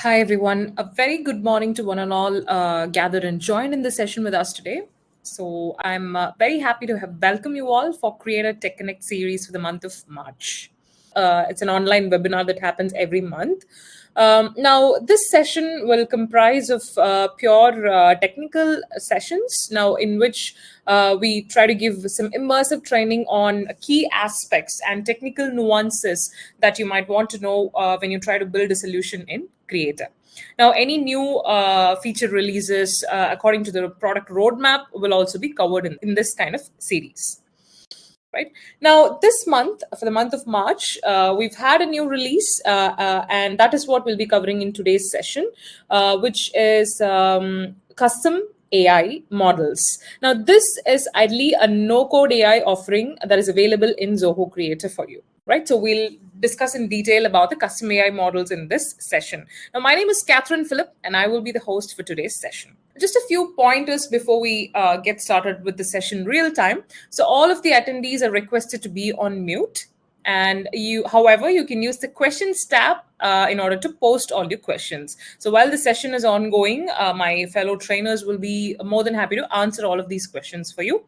Hi, everyone. A very good morning to one and all gathered and joined in the session with us today. So I'm very happy to have welcome you all for Creator Tech Connect series for the month of March. It's an online webinar that happens every month. Now, this session will comprise of pure technical sessions, now in which we try to give some immersive training on key aspects and technical nuances that you might want to know when you try to build a solution in Creator. Now, any new feature releases according to the product roadmap will also be covered in this kind of series. Right now, this month, for the month of March, we've had a new release, and that is what we'll be covering in today's session, which is custom AI models. Now, this is ideally a no-code AI offering that is available in Zoho Creator for you. Right, so we'll discuss in detail about the custom AI models in this session. Now, my name is Catherine Phillip, and I will be the host for today's session. Just a few pointers before we get started with the session real time. So all of the attendees are requested to be on mute. And however, you can use the questions tab in order to post all your questions. So while the session is ongoing, my fellow trainers will be more than happy to answer all of these questions for you.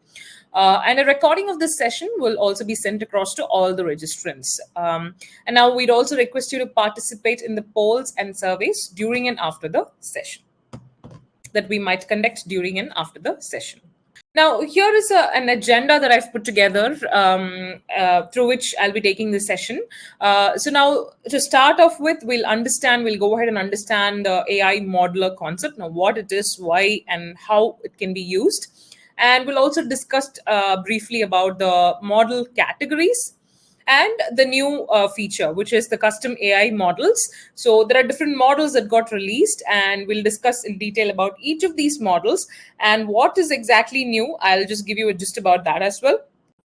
And a recording of this session will also be sent across to all the registrants. And now we'd also request you to participate in the polls and surveys during and after the session that we might conduct during and after the session. Now, here is an agenda that I've put together through which I'll be taking this session. So now, to start off with, we'll go ahead and understand the AI modeler concept, now what it is, why, and how it can be used. And we'll also discuss briefly about the model categories and the new feature, which is the custom AI models. So there are different models that got released, and we'll discuss in detail about each of these models and what is exactly new. I'll just give you a gist about that as well.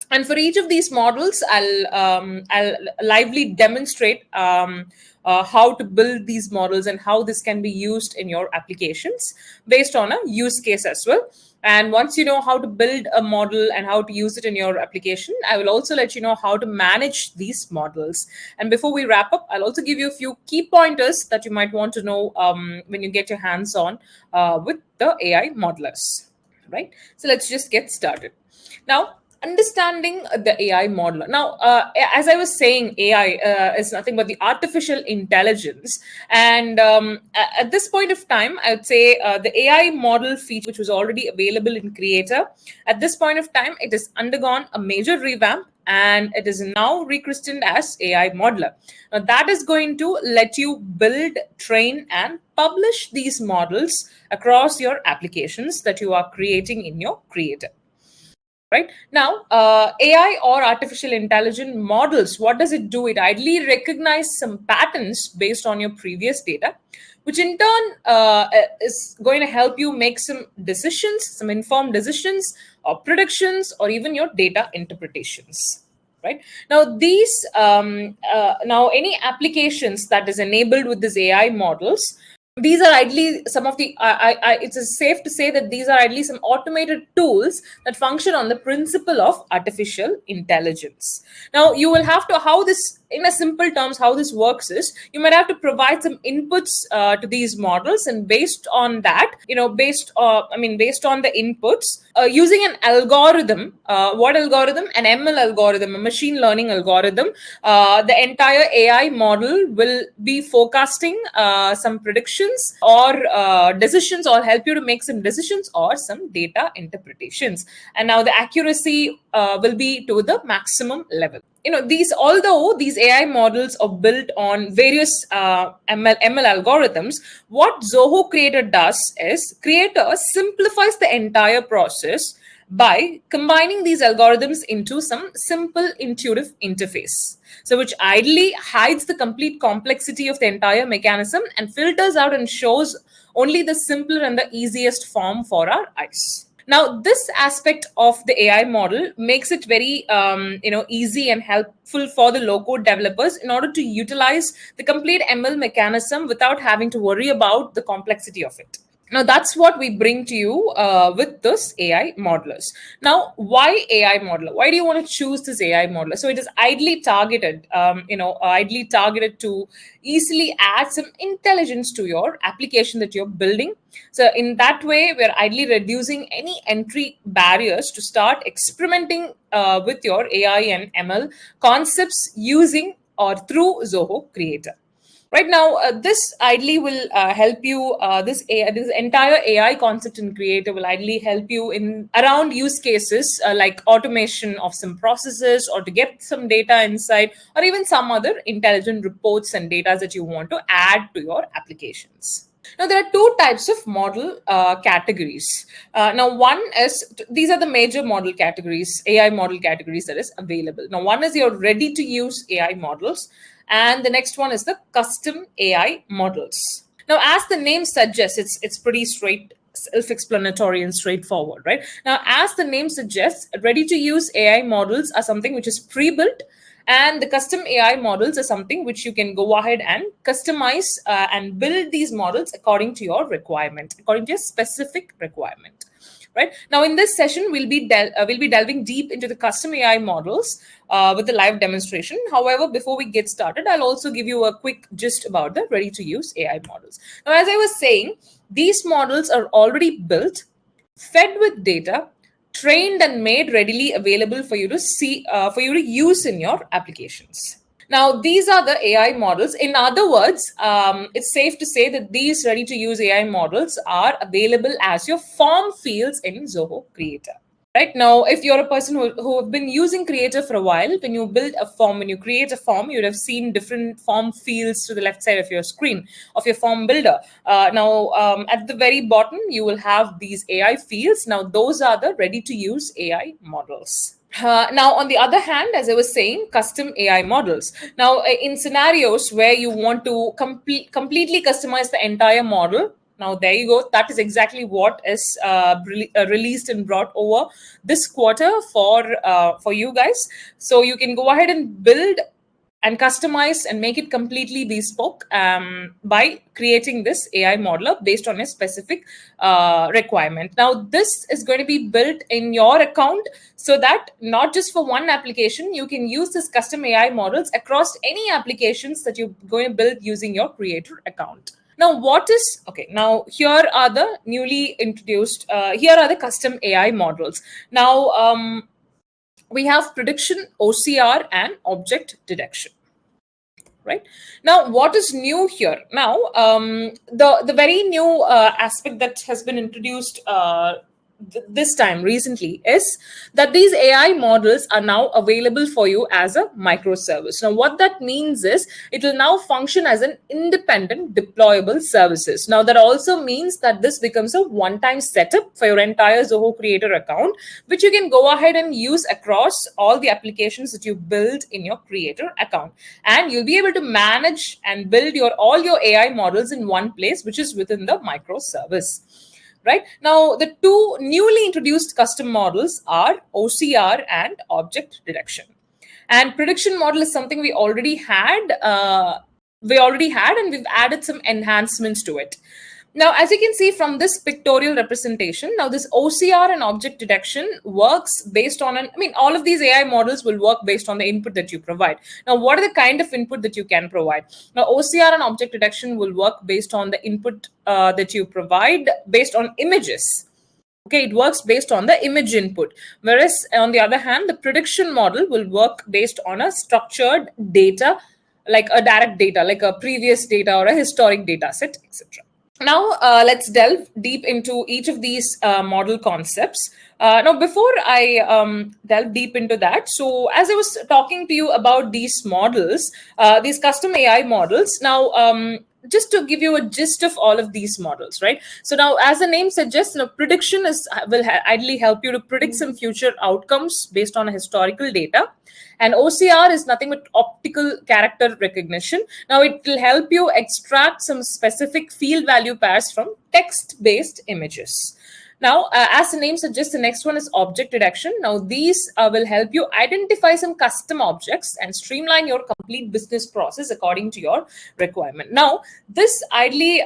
And for each of these models, I'll lively demonstrate how to build these models and how this can be used in your applications based on a use case as well. And once you know how to build a model and how to use it in your application, I will also let you know how to manage these models. And before we wrap up, I'll also give you a few key pointers that you might want to know when you get your hands on with the AI modelers. Right? So let's just get started. Now, understanding the AI modeler. Now, as I was saying, AI is nothing but the artificial intelligence. And at this point of time, I would say the AI model feature, which was already available in Creator, at this point of time, it has undergone a major revamp, and it is now rechristened as AI Modeler. Now, that is going to let you build, train, and publish these models across your applications that you are creating in your Creator. Right now, AI or artificial intelligence models, what does it do? It ideally recognizes some patterns based on your previous data, which in turn is going to help you make some decisions, some informed decisions or predictions, or even your data interpretations. Right now, these now any applications that is enabled with these AI models, these are ideally some of the, it's safe to say that these are ideally some automated tools that function on the principle of artificial intelligence. Now, you will have to, how this, in a simple terms, how this works is, you might have to provide some inputs to these models, and based on that, based on the inputs, using an algorithm, what algorithm? An ML algorithm, a machine learning algorithm. The entire AI model will be forecasting some predictions or decisions, or help you to make some decisions or some data interpretations. And now the accuracy will be to the maximum level. Although these AI models are built on various ML algorithms, what Zoho Creator does is Creator simplifies the entire process by combining these algorithms into some simple intuitive interface. So which ideally hides the complete complexity of the entire mechanism and filters out and shows only the simpler and the easiest form for our eyes. Now, this aspect of the AI model makes it very easy and helpful for the low-code developers in order to utilize the complete ML mechanism without having to worry about the complexity of it. Now, that's what we bring to you with this AI modelers. Now, why AI modeler? Why do you want to choose this AI modeler? So it is ideally targeted, ideally targeted to easily add some intelligence to your application that you're building. So in that way, we're ideally reducing any entry barriers to start experimenting with your AI and ML concepts using or through Zoho Creator. Right now, this ideally will help you. This entire AI concept in Creator will ideally help you in around use cases like automation of some processes, or to get some data insight, or even some other intelligent reports and data that you want to add to your applications. Now, there are two types of model categories. Now, one is, these are the major model categories, AI model categories that is available. Now, one is your ready to use AI models, and the next one is the custom AI models. Now, as the name suggests, it's pretty self-explanatory and straightforward, right? Now, as the name suggests, ready-to-use AI models are something which is pre-built, and the custom AI models are something which you can go ahead and customize and build these models according to your requirement, according to your specific requirement. Right now, in this session, we'll be delving deep into the custom AI models with the live demonstration. However, before we get started, I'll also give you a quick gist about the ready-to-use AI models. Now, as I was saying, these models are already built, fed with data, trained and made readily available for you to see, for you to use in your applications. Now, these are the AI models. In other words, it's safe to say that these ready-to-use AI models are available as your form fields in Zoho Creator. Right now, if you're a person who have been using Creator for a while, when you build a form, when you create a form, you'd have seen different form fields to the left side of your screen, of your form builder. Now, at the very bottom, you will have these AI fields. Now, those are the ready-to-use AI models. Now, on the other hand, as I was saying, custom AI models. Now, in scenarios where you want to completely customize the entire model, now there you go. That is exactly what is released and brought over this quarter for you guys. So you can go ahead and build and customize and make it completely bespoke by creating this AI modeler based on a specific requirement. Now, this is going to be built in your account so that not just for one application, you can use this custom AI models across any applications that you're going to build using your Creator account. Now, now here are the newly introduced, here are the custom AI models. Now, we have prediction, OCR, and object detection. Right now, what is new here? Now, the very new aspect that has been introduced this time recently is that these AI models are now available for you as a microservice. Now, what that means is it will now function as an independent deployable services. Now, that also means that this becomes a one-time setup for your entire Zoho Creator account, which you can go ahead and use across all the applications that you build in your Creator account. And you'll be able to manage and build all your AI models in one place, which is within the microservice. Right now, the two newly introduced custom models are OCR and object detection. And prediction model is something we already had, and we've added some enhancements to it. Now, as you can see from this pictorial representation, now this OCR and object detection works based on all of these AI models will work based on the input that you provide. Now, what are the kind of input that you can provide? Now, OCR and object detection will work based on the input that you provide based on images. Okay, it works based on the image input. Whereas on the other hand, the prediction model will work based on a structured data, like a direct data, like a previous data or a historic data set, etc. Now, let's delve deep into each of these model concepts. Now, before I delve deep into that, so as I was talking to you about these models, these custom AI models, now, just to give you a gist of all of these models, right? So now, as the name suggests, prediction will ideally help you to predict some future outcomes based on historical data. And OCR is nothing but optical character recognition. Now, it will help you extract some specific field value pairs from text-based images. Now, as the name suggests, the next one is object detection. Now, these will help you identify some custom objects and streamline your complete business process according to your requirement. Now, this ideally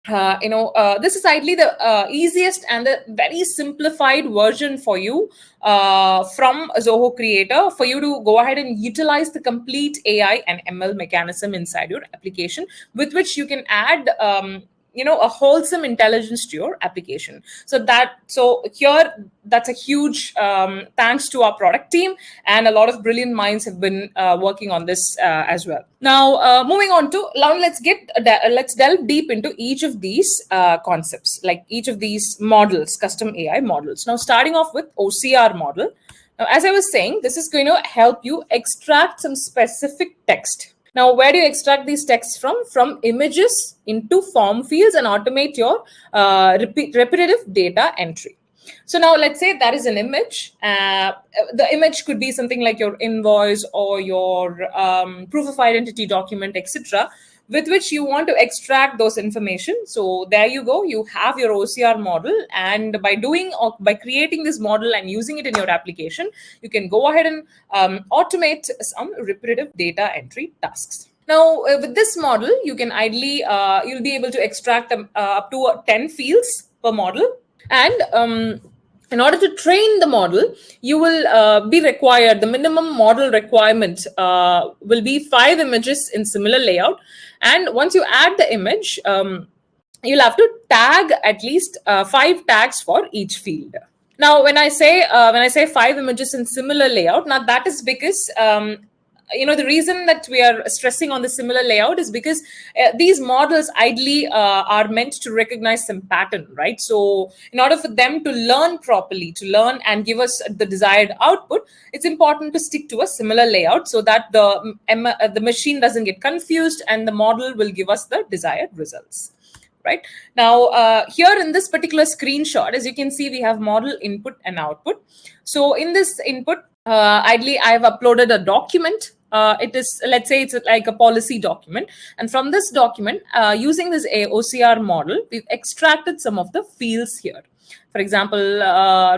this is ideally the easiest and the very simplified version for you from Zoho Creator for you to go ahead and utilize the complete AI and ML mechanism inside your application, with which you can add a wholesome intelligence to your application. So here, that's a huge thanks to our product team, and a lot of brilliant minds have been working on this as well. Now, moving on to now, let's delve deep into each of these concepts, like each of these models, custom AI models. Now, starting off with OCR model. Now, as I was saying, this is going to help you extract some specific text. Now, where do you extract these texts from? From images into form fields and automate your repetitive data entry. So now let's say that is an image. The image could be something like your invoice or your proof of identity document, etc., with which you want to extract those information. So there you go. You have your OCR model, and by creating this model and using it in your application, you can go ahead and automate some repetitive data entry tasks. Now, with this model, you can ideally you'll be able to extract up to 10 fields per model. And in order to train the model, you will be required, the minimum model requirement will be 5 images in similar layout. And once you add the image, you'll have to tag at least 5 tags for each field. Now, when I say 5 images in similar layout, now that is because the reason that we are stressing on the similar layout is because these models ideally are meant to recognize some pattern, right? So in order for them to learn properly, to learn and give us the desired output, it's important to stick to a similar layout so that the machine doesn't get confused and the model will give us the desired results. Right now, here in this particular screenshot, as you can see, we have model input and output. So in this input, ideally, I have uploaded a document. Let's say it's like a policy document. And from this document, using this OCR model, we've extracted some of the fields here. For example,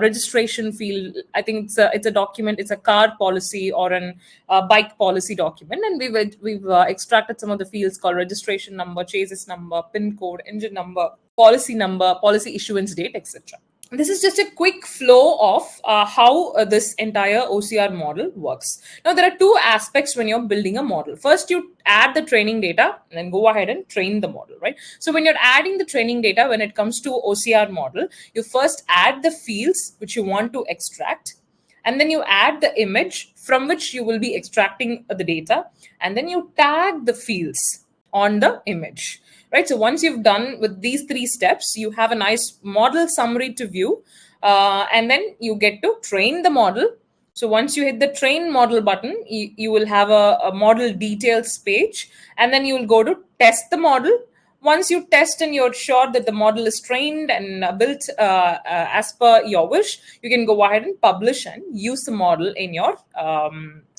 registration field, I think it's a document, it's a car policy or an bike policy document. And we've extracted some of the fields called registration number, chassis number, PIN code, engine number, policy issuance date, etc. This is just a quick flow of how this entire OCR model works. Now, there are 2 aspects when you're building a model. First, you add the training data and then go ahead and train the model, right? So when you're adding the training data, when it comes to OCR model, you first add the fields which you want to extract. And then you add the image from which you will be extracting the data. And then you tag the fields on the image. Right. So once you've done with these 3 steps, you have a nice model summary to view, and then you get to train the model. So once you hit the train model button, you will have a model details page, and then you will go to test the model. Once you test and you're sure that the model is trained and built as per your wish, you can go ahead and publish and use the model in your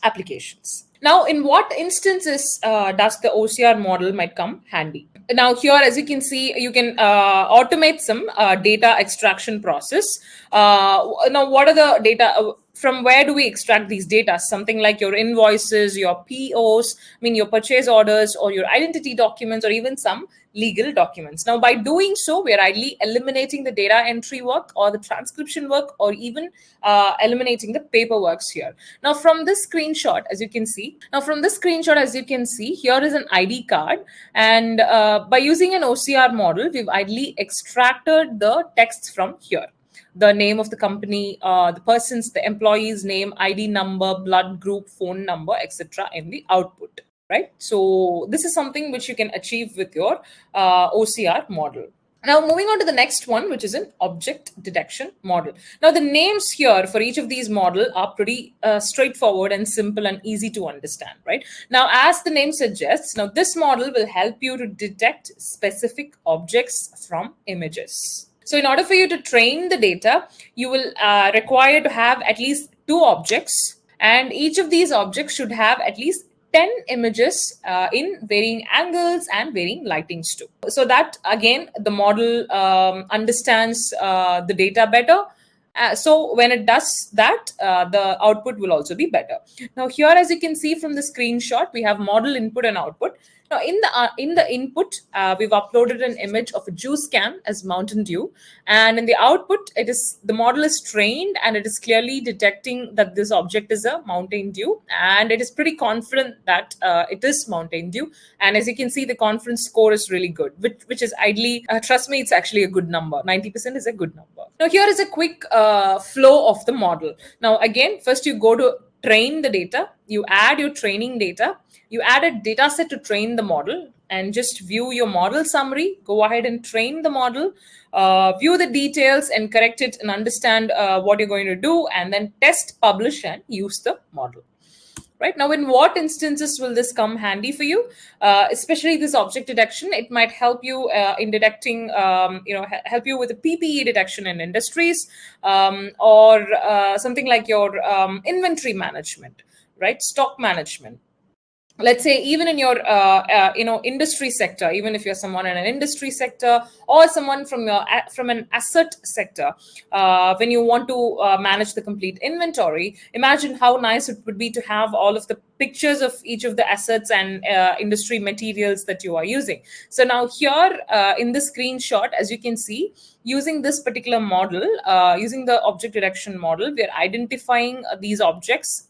applications. Now, in what instances does the OCR model might come handy? Now, here, as you can see, you can automate some data extraction process. Now, what are the data? From where do we extract these data? Something like your invoices, your POs, your purchase orders, or your identity documents, or even some legal documents. Now, by doing so, we are ideally eliminating the data entry work or the transcription work, or even eliminating the paperwork here. Now, from this screenshot, as you can see, here is an ID card. And by using an OCR model, we've ideally extracted the text from here. The name of the company, the employee's name, ID number, blood group, phone number, etc. in the output, right? So this is something which you can achieve with your OCR model. Now, moving on to the next one, which is an object detection model. Now, the names here for each of these models are pretty straightforward and simple and easy to understand, right? Now, as the name suggests, now this model will help you to detect specific objects from images. So in order for you to train the data, you will require to have at least 2 objects, and each of these objects should have at least 10 images in varying angles and varying lightings too. So that, again, the model understands the data better. So when it does that, the output will also be better. Now here, as you can see from the screenshot, we have model input and output. Now, in the input, we've uploaded an image of a juice can as Mountain Dew, and in the output, the model is trained and it is clearly detecting that this object is a Mountain Dew, and it is pretty confident that it is Mountain Dew. And as you can see, the confidence score is really good, which is ideally, trust me, it's actually a good number. 90% is a good number. Now, here is a quick flow of the model. Now, again, first you go to train the data, you add your training data, you add a data set to train the model, and just view your model summary. Go ahead and train the model, view the details and correct it and understand what you're going to do, and then test, publish, and use the model. Right now, in what instances will this come handy for you? Especially this object detection, it might help you in detecting, help you with the PPE detection in industries, or something like your inventory management, right? Stock management. Let's say even in your industry sector, even if you're someone in an industry sector or someone from an asset sector, when you want to manage the complete inventory, imagine how nice it would be to have all of the pictures of each of the assets and industry materials that you are using. So now here in this screenshot, as you can see, using this particular model, using the object detection model, we are identifying these objects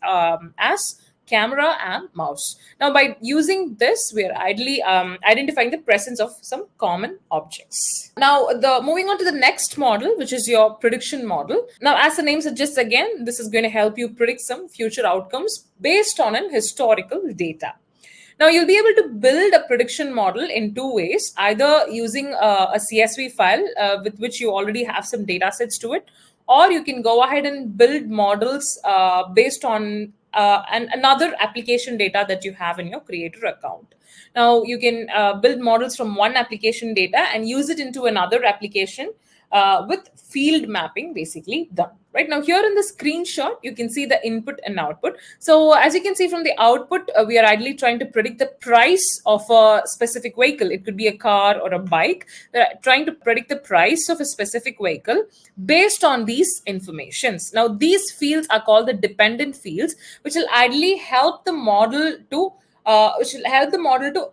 as camera and mouse. Now, by using this, we are ideally identifying the presence of some common objects. Now, moving on to the next model, which is your prediction model. Now, as the name suggests, again, this is going to help you predict some future outcomes based on an historical data. Now, you'll be able to build a prediction model in two ways, either using a CSV file with which you already have some data sets to it, or you can go ahead and build models based on another application data that you have in your creator account. Now, you can build models from one application data and use it into another application with field mapping basically done. Right now, here in the screenshot, you can see the input and output. So as you can see from the output, we are ideally trying to predict the price of a specific vehicle. It could be a car or a bike. They're trying to predict the price of a specific vehicle based on these informations. Now, these fields are called the dependent fields, which will ideally help the model to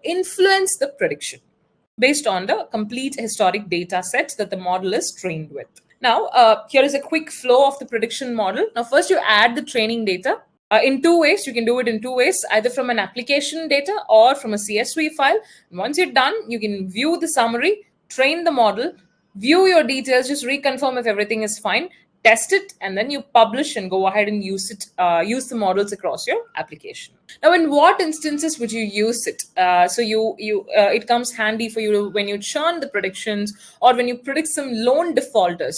influence the prediction based on the complete historic data set that the model is trained with. Now, here is a quick flow of the prediction model. Now, first you add the training data. In two ways, you can do it in two ways, either from an application data or from a CSV file. And once you're done, you can view the summary, train the model, view your details, just reconfirm if everything is fine, test it, and then you publish and go ahead and use the models across your application. Now, in what instances would you use it? It comes handy for you when you churn the predictions, or when you predict some loan defaulters,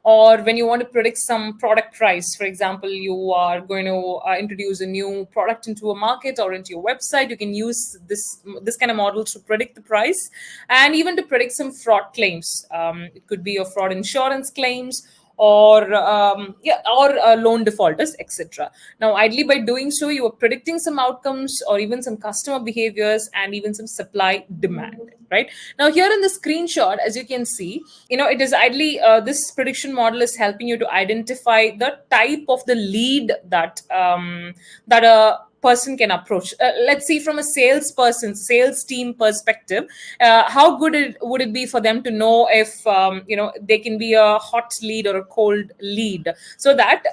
or when you want to predict some product price. For example, you are going to introduce a new product into a market or into your website. You can use this kind of model to predict the price, and even to predict some fraud claims. It could be a fraud insurance claims, or loan defaulters, etc. Now, ideally, by doing so, you are predicting some outcomes or even some customer behaviors and even some supply demand. Right now, here in the screenshot, as you can see, it is ideally this prediction model is helping you to identify the type of the lead that a person can approach. Let's see, from a sales team perspective, how good would it be for them to know if they can be a hot lead or a cold lead, so that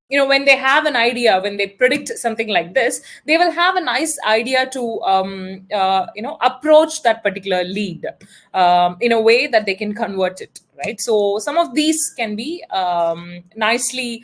when they have an idea, when they predict something like this, they will have a nice idea to approach that particular lead in a way that they can convert it. Right, so some of these can be nicely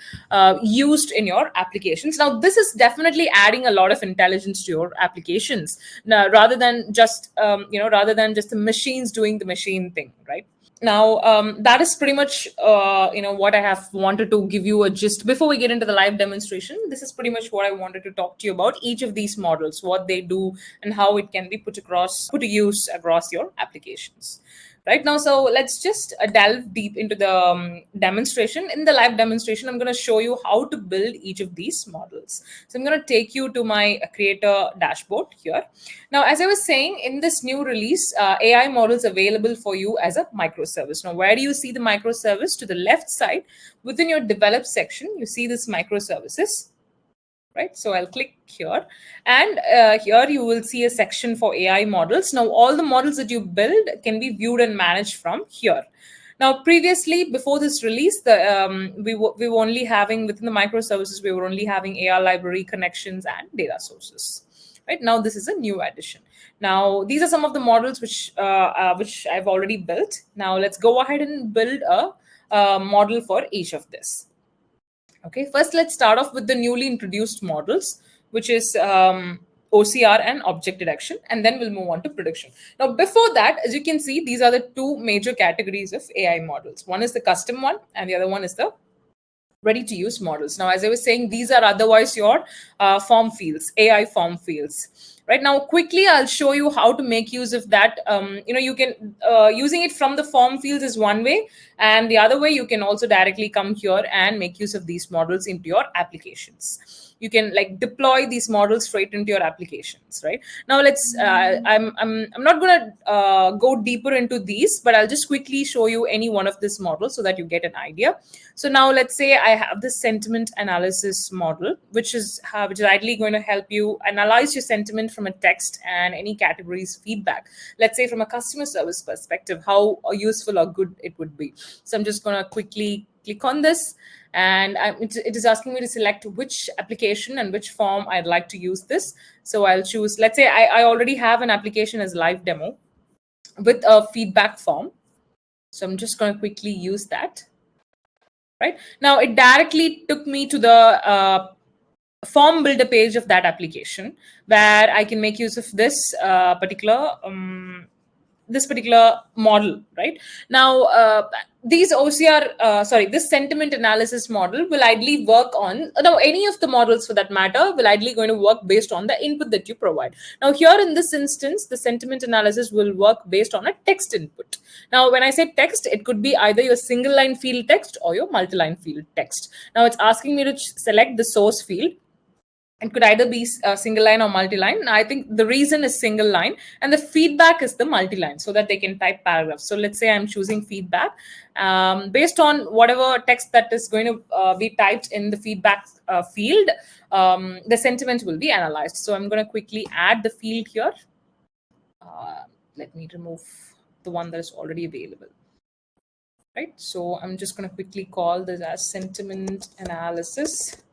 used in your applications. Now, this is definitely adding a lot of intelligence to your applications, now, rather than just the machines doing the machine thing. Right. Now, that is pretty much, what I have wanted to give you a gist. Before we get into the live demonstration, this is pretty much what I wanted to talk to you about, each of these models, what they do, and how it can be put to use across your applications. Right now, so let's just delve deep into the demonstration. In the live demonstration, I'm going to show you how to build each of these models. So I'm going to take you to my creator dashboard here. Now, as I was saying, in this new release, AI models available for you as a microservice. Now, where do you see the microservice? To the left side, within your develop section, you see this microservices. right? So I'll click here, and here you will see a section for AI models. Now, all the models that you build can be viewed and managed from here. Now, previously, before this release, we were only having within the microservices, we were only having AI library connections and data sources. Right now, this is a new addition. Now, these are some of the models which I've already built. Now, let's go ahead and build a model for each of this. Okay, first let's start off with the newly introduced models, which is OCR and object detection, and then we'll move on to prediction. Now, before that, as you can see, these are the two major categories of AI models. One is the custom one, and the other one is the ready to use models. Now, as I was saying, these are otherwise your form fields, AI form fields. Right now, quickly, I'll show you how to make use of that. You can using it from the form fields is one way, and the other way you can also directly come here and make use of these models into your applications. You can like deploy these models straight into your applications. Right now, let's. I'm not going to go deeper into these, but I'll just quickly show you any one of this model so that you get an idea. So now let's say I have this sentiment analysis model, which is ideally going to help you analyze your sentiment from a text and any categories feedback. Let's say from a customer service perspective, how useful or good it would be. So I'm just going to quickly click on this, and it is asking me to select which application and which form I'd like to use this. So I'll choose, let's say I already have an application as live demo with a feedback form. So I'm just going to quickly use that. Right now, it directly took me to the form builder page of that application, where I can make use of this particular model. Right now, these OCR, this sentiment analysis model will ideally work on, now any of the models for that matter will ideally going to work based on the input that you provide. Now, here in this instance, the sentiment analysis will work based on a text input. Now, when I say text, it could be either your single line field text or your multi-line field text. Now, it's asking me to select the source field. It could either be a single line or multi-line. I think the reason is single line, and the feedback is the multi-line, so that they can type paragraphs. So let's say I'm choosing feedback. Based on whatever text that is going to be typed in the feedback field, the sentiment will be analyzed. So I'm going to quickly add the field here. Let me remove the one that is already available. Right. So I'm just going to quickly call this as sentiment analysis.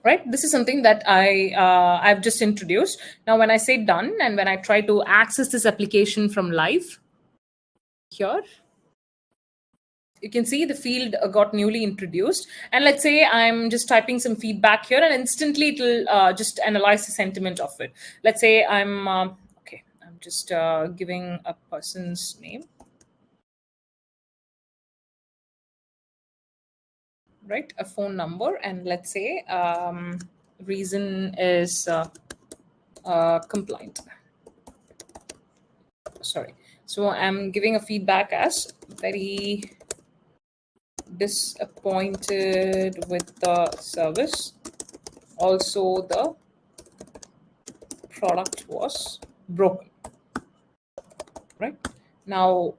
Right, this is something that I've just introduced. Now, when I say done and when I try to access this application from live here, you can see the field got newly introduced. And let's say I'm just typing some feedback here, and instantly it will just analyze the sentiment of it. Let's say I'm just giving a person's name. Right, a phone number, and let's say reason is compliant. Sorry, so I'm giving a feedback as very disappointed with the service. Also, the product was broken. Right now,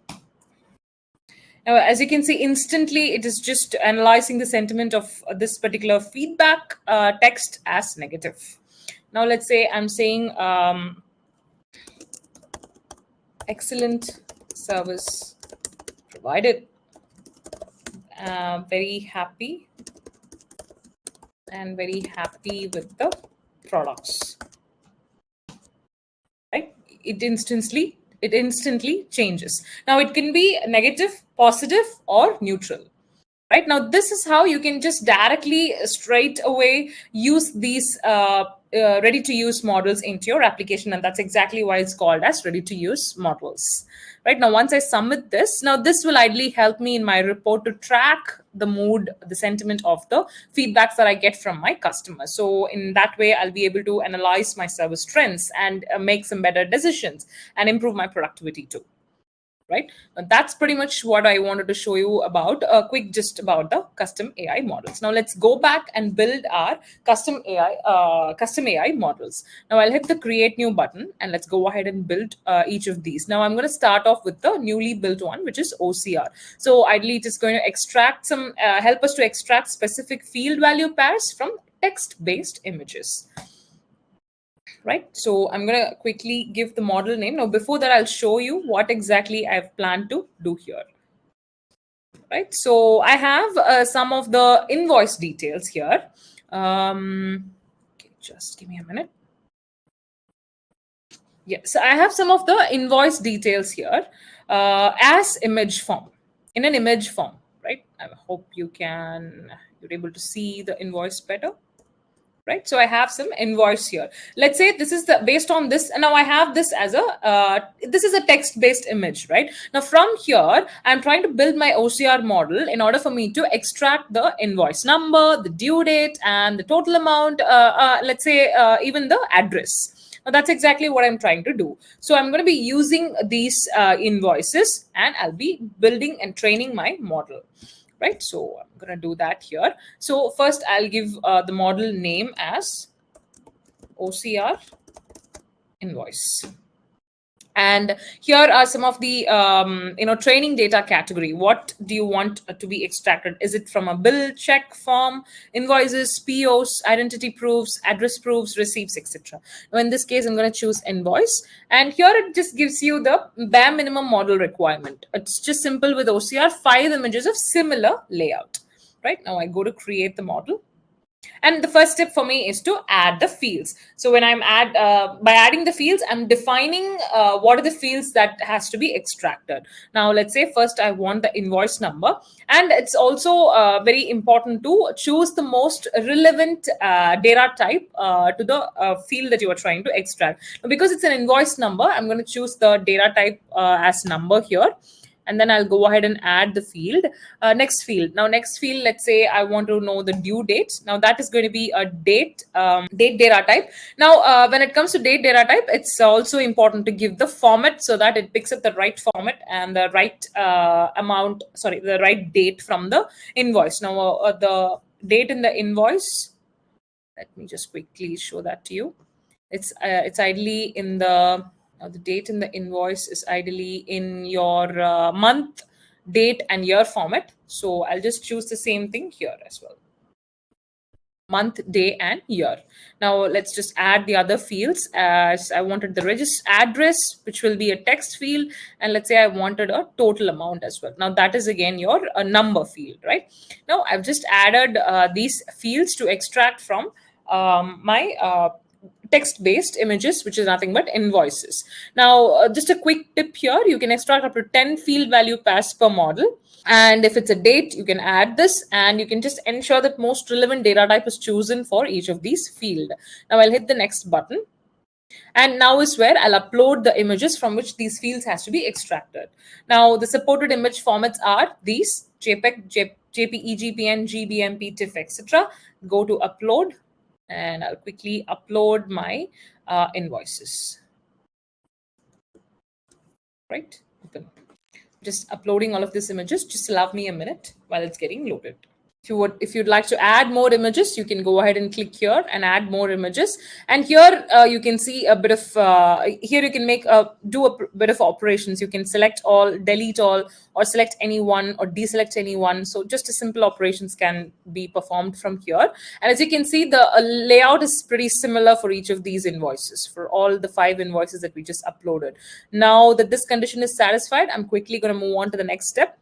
as you can see, instantly it is just analyzing the sentiment of this particular feedback text as negative. Now, let's say I'm saying excellent service provided, very happy with the products. Right? It instantly changes. Now, it can be negative, positive, or neutral. Right now, this is how you can just directly straight away use these ready to use models into your application, and that's exactly why it's called as ready to use models. Right now, once I submit this, now this will ideally help me in my report to track the mood, the sentiment of the feedbacks that I get from my customers. So in that way, I'll be able to analyze my service trends and make some better decisions and improve my productivity too. Right, that's pretty much what I wanted to show you about a quick gist about the custom AI models. Now let's go back and build our custom AI models. Now I'll hit the create new button, and let's go ahead and build each of these. Now I'm going to start off with the newly built one, which is OCR. So ideally it is going to extract some help us to extract specific field value pairs from text-based images. Right, so I'm going to quickly give the model name. Now, before that, I'll show you what exactly I've planned to do here. Right, so I have some of the invoice details here. Okay, just give me a minute. Yeah, so I have some of the invoice details here as image form, in an image form, right? I hope you're able to see the invoice better. Right, so I have some invoice here. Let's say this is the based on this, and now I have this as a this is a text-based image. Right, now from here I'm trying to build my OCR model in order for me to extract the invoice number, the due date, and the total amount. Let's say even the address. Now that's exactly what I'm trying to do. So I'm going to be using these invoices, and I'll be building and training my model. Right, so I'm going to do that here. So first I'll give the model name as OCR invoice. And here are some of the training data category. What do you want to be extracted? Is it from a bill, check, form, invoices, POs, identity proofs, address proofs, receipts, etc. Now in this case, I'm going to choose invoice. And here it just gives you the bare minimum model requirement. It's just simple with OCR, 5 images of similar layout. Right, now I go to create the model. And the first step for me is to add the fields. So when I'm by adding the fields, I'm defining what are the fields that has to be extracted. Now, let's say first I want the invoice number. And it's also very important to choose the most relevant data type to the field that you are trying to extract. Now, because it's an invoice number, I'm going to choose the data type as number here. And then I'll go ahead and add the field. Next field. Now, next field, let's say I want to know the due date. Now, that is going to be a date data type. Now, when it comes to date data type, it's also important to give the format so that it picks up the right format and the right the right date from the invoice. Now, the date in the invoice, let me just quickly show that to you. It's ideally in the date in the invoice is ideally in your month, date, and year format. So I'll just choose the same thing here as well. Month, day, and year. Now let's just add the other fields. As I wanted the register address, which will be a text field, and let's say I wanted a total amount as well. Now that is again your number field, right? Now I've just added these fields to extract from my text-based images, which is nothing but invoices. Now, just a quick tip here, you can extract up to 10 field value pairs per model. And if it's a date, you can add this, and you can just ensure that most relevant data type is chosen for each of these field. Now I'll hit the next button. And now is where I'll upload the images from which these fields has to be extracted. Now, the supported image formats are these: JPEG, JPEG, PNG, BMP, TIFF, etc. Go to upload. And I'll quickly upload my invoices. Right, open. Just uploading all of these images. Just allow me a minute while it's getting loaded. If you'd like to add more images, you can go ahead and click here and add more images. And here you can see a bit of here you can do a bit of operations. You can select all, delete all, or select any one or deselect any one. So just a simple operations can be performed from here. And as you can see, the layout is pretty similar for each of these invoices, for all the 5 invoices that we just uploaded. Now that this condition is satisfied, I'm quickly going to move on to the next step.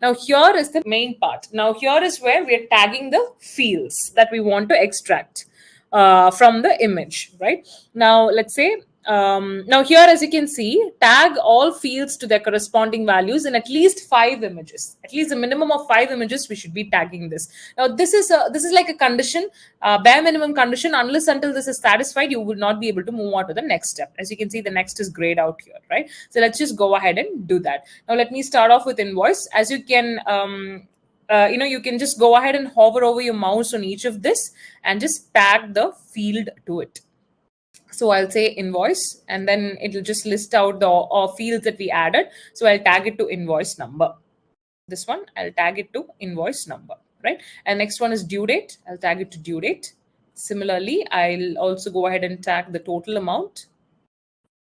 Now, here is the main part. Now, here is where we are tagging the fields that we want to extract from the image, right? Now, let's say, now here, as you can see, tag all fields to their corresponding values in at least 5 images. At least a minimum of 5 images, we should be tagging this. Now, this is like a condition, bare minimum condition. Unless until this is satisfied, you will not be able to move on to the next step. As you can see, the next is grayed out here, right? So let's just go ahead and do that. Now, let me start off with invoice. As you can, you can just go ahead and hover over your mouse on each of this and just tag the field to it. So I'll say invoice, and then it'll just list out the fields that we added. So I'll tag it to invoice number. This one, I'll tag it to invoice number, right? And next one is due date. I'll tag it to due date. Similarly, I'll also go ahead and tag the total amount.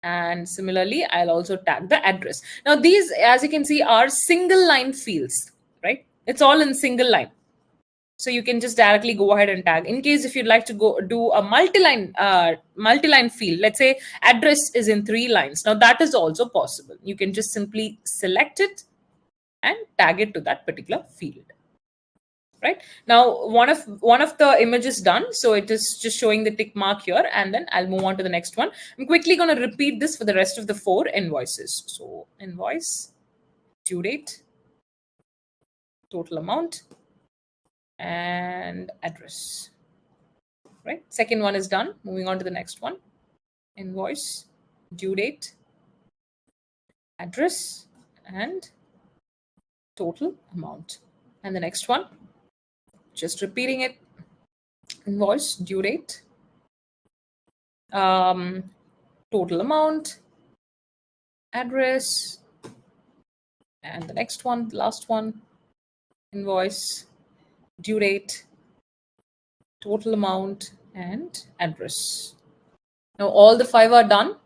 And similarly, I'll also tag the address. Now, these, as you can see, are single line fields, right? It's all in single line. So you can just directly go ahead and tag. In case if you'd like to go do a multi-line field, let's say address is in 3 lines. Now that is also possible. You can just simply select it and tag it to that particular field. Right now, one of the images done, so it is just showing the tick mark here, and then I'll move on to the next one. I'm quickly going to repeat this for the rest of the 4 invoices. So invoice, due date, total amount, and address. Right, second one is done. Moving on to the next one. Invoice, due date, address, and total amount. And the next one, just repeating it. Invoice, due date, total amount, address, and the next one, the last one, invoice, due date, total amount, and address. Now all the 5 are done.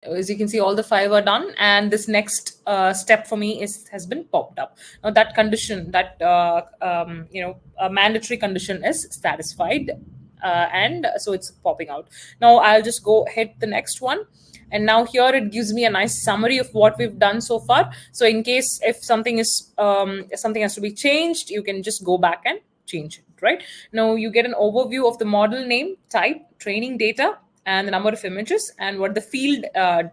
As you can see, all the 5 are done, and this next step for me has been popped up. Now that condition, that a mandatory condition is satisfied, and so it's popping out. Now I'll just go hit the next one, and now here it gives me a nice summary of what we've done so far. So in case if something has to be changed, you can just go back and change it. Right now you get an overview of the model name, type, training data, and the number of images, and what the field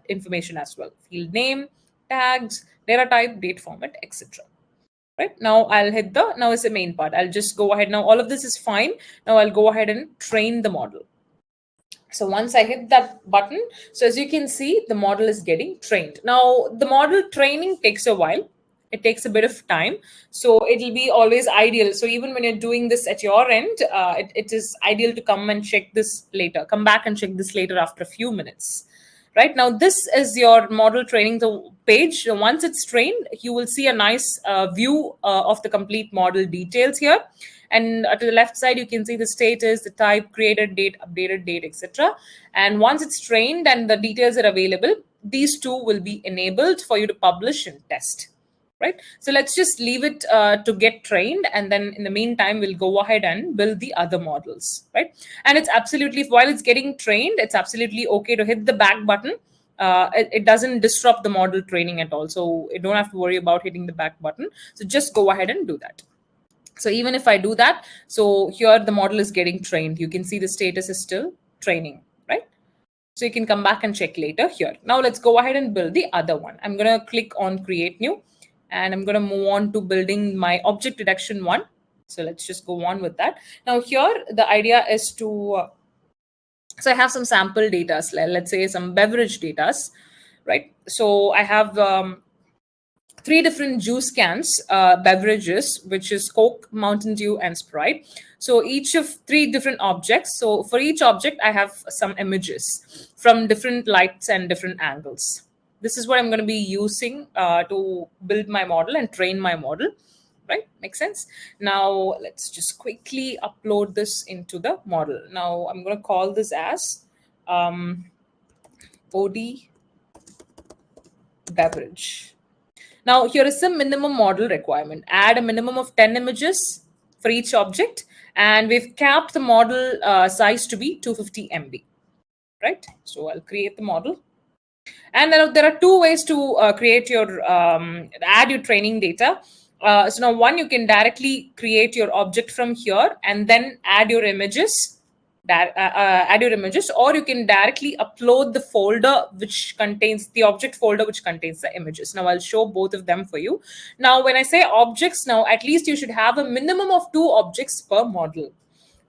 information as well. Field name, tags, data type, date format, etc. Right now I'll hit now is the main part. I'll just go ahead. Now all of this is fine. Now I'll go ahead and train the model. So once I hit that button, so as you can see, the model is getting trained. Now the model training takes a while. It takes a bit of time, so it'll be always ideal. So even when you're doing this at your end, it is ideal to come and check this later. Come back and check this later after a few minutes. Right now, this is your model training the page. Once it's trained, you will see a nice view of the complete model details here. And to the left side, you can see the status, the type, created date, updated date, etc. And once it's trained and the details are available, these two will be enabled for you to publish and test. Right, so let's just leave it to get trained, and then in the meantime we'll go ahead and build the other models. Right, and it's absolutely, while it's getting trained, it's absolutely okay to hit the back button. It doesn't disrupt the model training at all, so you don't have to worry about hitting the back button. So just go ahead and do that. So even if I do that, so here the model is getting trained. You can see the status is still training. Right, so you can come back and check later here. Now let's go ahead and build the other one. I'm going to click on create new, and I'm going to move on to building my object detection one. So let's just go on with that. Now here, the idea is to, so I have some sample data, let's say some beverage data, right? So I have 3 different juice cans, beverages, which is Coke, Mountain Dew, and Sprite. So each of 3 different objects. So for each object, I have some images from different lights and different angles. This is what I'm going to be using to build my model and train my model. Right? Makes sense? Now, let's just quickly upload this into the model. Now, I'm going to call this as OD beverage. Now, here is some minimum model requirement. Add a minimum of 10 images for each object. And we've capped the model size to be 250 MB. Right? So I'll create the model. And there are 2 ways to create your, add your training data. So now one, you can directly create your object from here and then add your images. Or you can directly upload the folder which contains the object folder which contains the images. Now I'll show both of them for you. Now when I say objects, now at least you should have a minimum of 2 objects per model.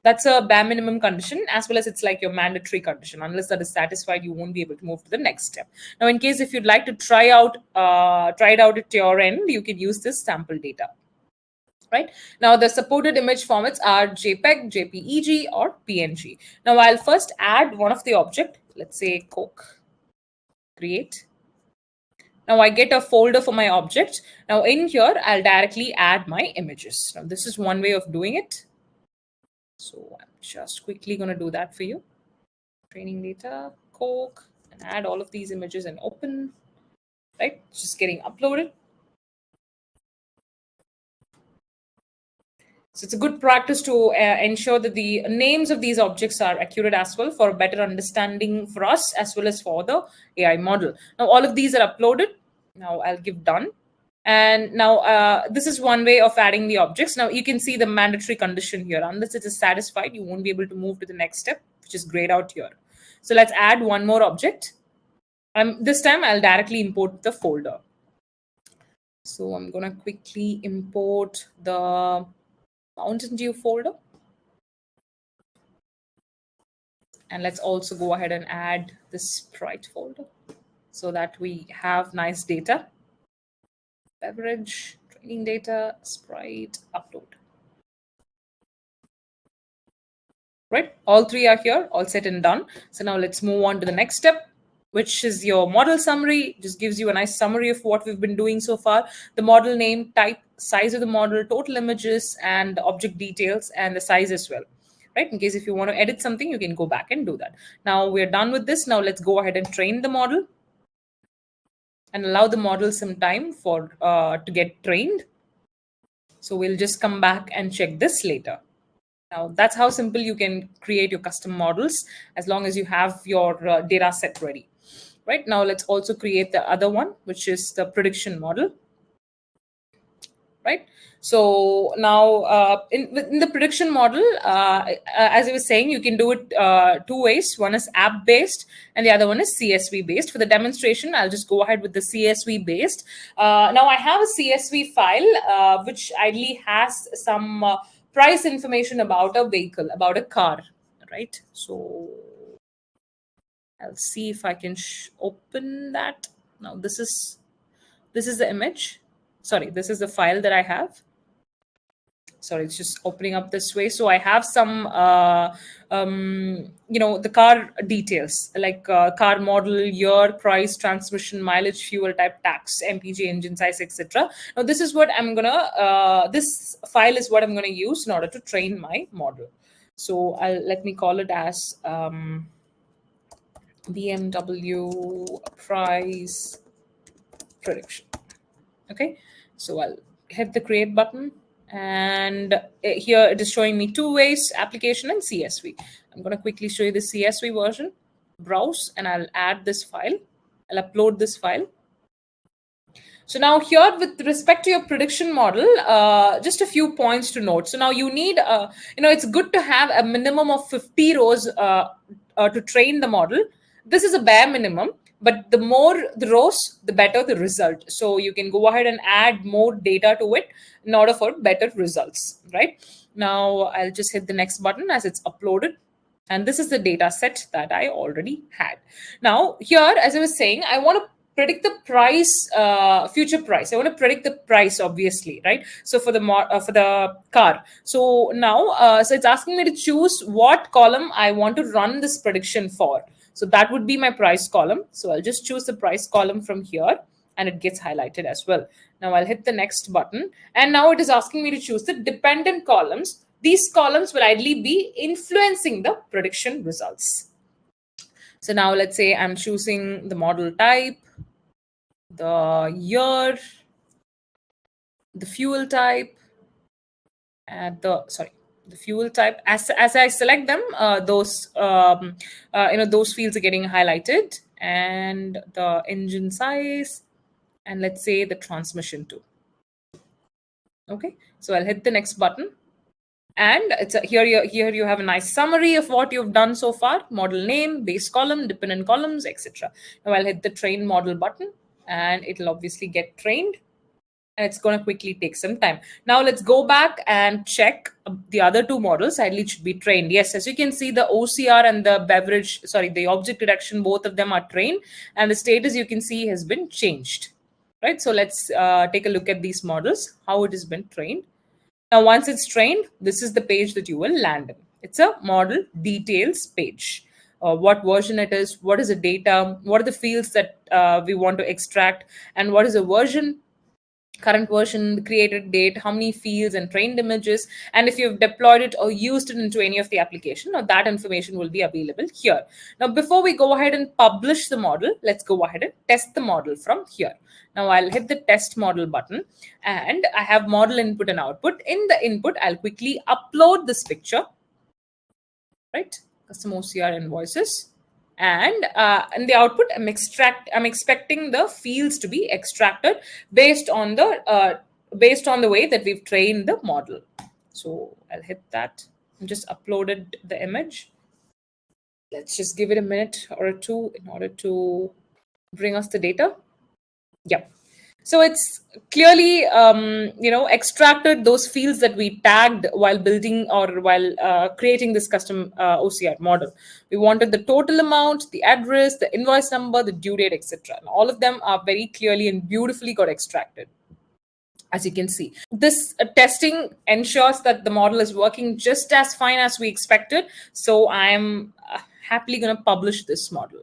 That's a bare minimum condition, as well as it's like your mandatory condition. Unless that is satisfied, you won't be able to move to the next step. Now, in case if you'd like to try it out at your end, you can use this sample data. Right now, the supported image formats are JPEG, JPEG, or PNG. Now, I'll first add one of the object. Let's say Coke. Create. Now I get a folder for my object. Now in here, I'll directly add my images. Now this is one way of doing it. So I'm just quickly going to do that for you. Training data, Coke, and add all of these images and open. Right, just getting uploaded. So it's a good practice to ensure that the names of these objects are accurate as well for a better understanding for us as well as for the AI model. Now, all of these are uploaded. Now I'll give done. And now this is one way of adding the objects. Now you can see the mandatory condition here. Unless it is satisfied, you won't be able to move to the next step, which is grayed out here. So let's add one more object. This time I'll directly import the folder. So I'm going to quickly import the Mountain Dew folder. And let's also go ahead and add the Sprite folder so that we have nice data. Beverage, training data, Sprite, upload. Right, all three are here, all set and done. So now let's move on to the next step, which is your model summary. Just gives you a nice summary of what we've been doing so far. The model name, type, size of the model, total images, and the object details, and the size as well. Right, in case if you want to edit something, you can go back and do that. Now we're done with this. Now let's go ahead and train the model and allow the model some time for to get trained. So we'll just come back and check this later. Now that's how simple you can create your custom models as long as you have your data set ready. Right, now let's also create the other one, which is the prediction model. Right, so now in the prediction model, as I was saying, you can do it two ways. One is app based and the other one is CSV based. For the demonstration, I'll just go ahead with the CSV based. Now I have a CSV file which ideally has some price information about a vehicle, about a car, right? So I'll see if I can open that. Now this is the image. Sorry, this is the file that I have. Sorry, it's just opening up this way. So I have some, the car details like car model, year, price, transmission, mileage, fuel type, tax, MPG, engine size, etc. Now this is what I'm gonna. This file is what I'm gonna use in order to train my model. So let me call it as BMW price prediction. Okay, so I'll hit the create button, and here it is showing me two ways, application and CSV. I'm going to quickly show you the CSV version. Browse, and I'll add this file. I'll upload this file. So now here, with respect to your prediction model, just a few points to note. So now you need, it's good to have a minimum of 50 rows to train the model. This is a bare minimum. But the more the rows, the better the result. So you can go ahead and add more data to it in order for better results, right? Now I'll just hit the next button as it's uploaded. And this is the data set that I already had. Now here, as I was saying, I want to predict the price, future price. I want to predict the price, obviously, right? So for the car. So now, so it's asking me to choose what column I want to run this prediction for. So that would be my price column. So I'll just choose the price column from here, and it gets highlighted as well. Now I'll hit the next button, and now it is asking me to choose the dependent columns. These columns will ideally be influencing the prediction results. So now let's say I'm choosing the model type, the year, the fuel type, and the fuel type. As I select them, those fields are getting highlighted, and the engine size, and let's say the transmission too. Okay, so I'll hit the next button, and it's here you have a nice summary of what you've done so far: model name, base column, dependent columns, etc. Now I'll hit the train model button, and it'll obviously get trained. And it's going to quickly take some time. Now let's go back and check the other two models. Ideally, it should be trained. Yes, as you can see, the OCR and the object detection, both of them are trained, and the status you can see has been changed. Right. So let's take a look at these models, how it has been trained. Now, once it's trained, this is the page that you will land in. It's a model details page. What version it is, what is the data, what are the fields that we want to extract, and what is the version. current version, the created date, how many fields and trained images, and if you've deployed it or used it into any of the application. Now that information will be available here. Now, before we go ahead and publish the model, let's go ahead and test the model from here. Now I'll hit the test model button, and I have model input and output. In the input, I'll quickly upload this picture, right? Custom OCR invoices. And in the output, I'm expecting the fields to be extracted based on the way that we've trained the model. So I'll hit that and just uploaded the image. Let's just give it a minute or two in order to bring us the data. Yep. So it's clearly, extracted those fields that we tagged while building or while creating this custom OCR model. We wanted the total amount, the address, the invoice number, the due date, etc. And all of them are very clearly and beautifully got extracted. As you can see, this testing ensures that the model is working just as fine as we expected. So I'm happily going to publish this model.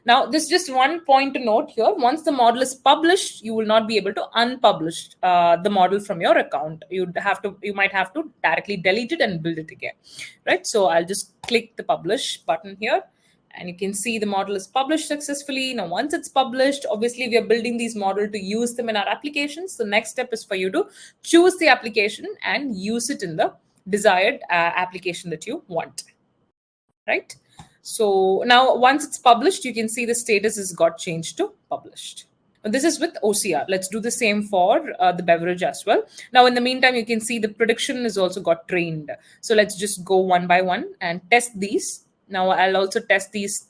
Now, there's just one point to note here. Once the model is published, you will not be able to unpublish the model from your account. You might have to directly delete it and build it again, right? So I'll just click the publish button here. And you can see the model is published successfully. Now, once it's published, obviously we are building these models to use them in our applications. The next step is for you to choose the application and use it in the desired application that you want, right? So now once it's published, you can see the status has got changed to published. This is with OCR. Let's do the same for the beverage as well. Now, in the meantime, you can see the prediction is also got trained. So let's just go one by one and test these. Now, I'll also test these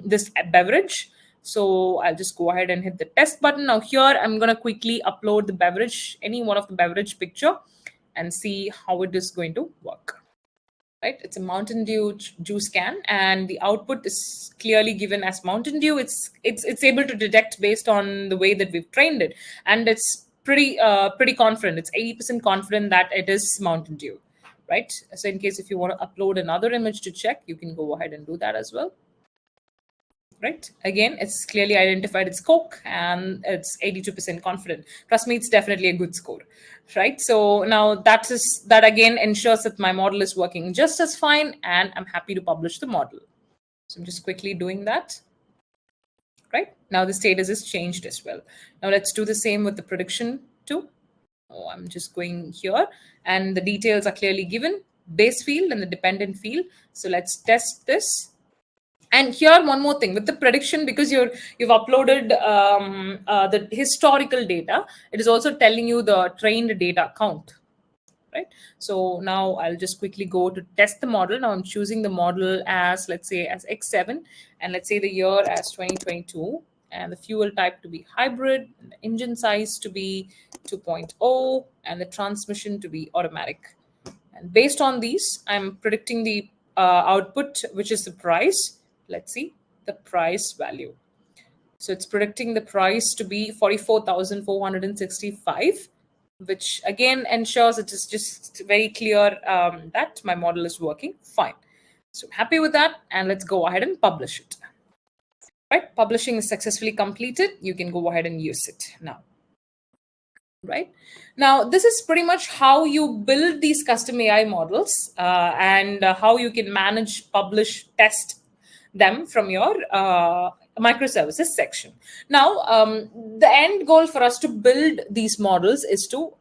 this beverage. So I'll just go ahead and hit the test button. Now here, I'm going to quickly upload the beverage, any one of the beverage picture, and see how it is going to work. Right, it's a Mountain Dew juice can, and the output is clearly given as Mountain Dew. It's able to detect based on the way that we've trained it, and it's pretty confident. It's 80% confident that it is Mountain Dew, right? So in case if you want to upload another image to check, you can go ahead and do that as well. Right, again, it's clearly identified it's Coke and it's 82% confident. Trust me, it's definitely a good score, right? So now that again ensures that my model is working just as fine, and I'm happy to publish the model. So I'm just quickly doing that. Right, now the status is changed as well. Now let's do the same with the prediction too. Oh, I'm just going here, and the details are clearly given, base field and the dependent field. So let's test this. And here, one more thing with the prediction, because you've uploaded the historical data, it is also telling you the trained data count, right? So now I'll just quickly go to test the model. Now I'm choosing the model as, let's say, as X7, and let's say the year as 2022, and the fuel type to be hybrid, and the engine size to be 2.0, and the transmission to be automatic. And based on these, I'm predicting the output, which is the price. Let's see the price value. So it's predicting the price to be 44,465, which again ensures it is just very clear that my model is working fine. So I'm happy with that, and let's go ahead and publish it. Right, publishing is successfully completed. You can go ahead and use it now. Right, now this is pretty much how you build these custom AI models and how you can manage, publish, test them from your microservices section. Now, the end goal for us to build these models is to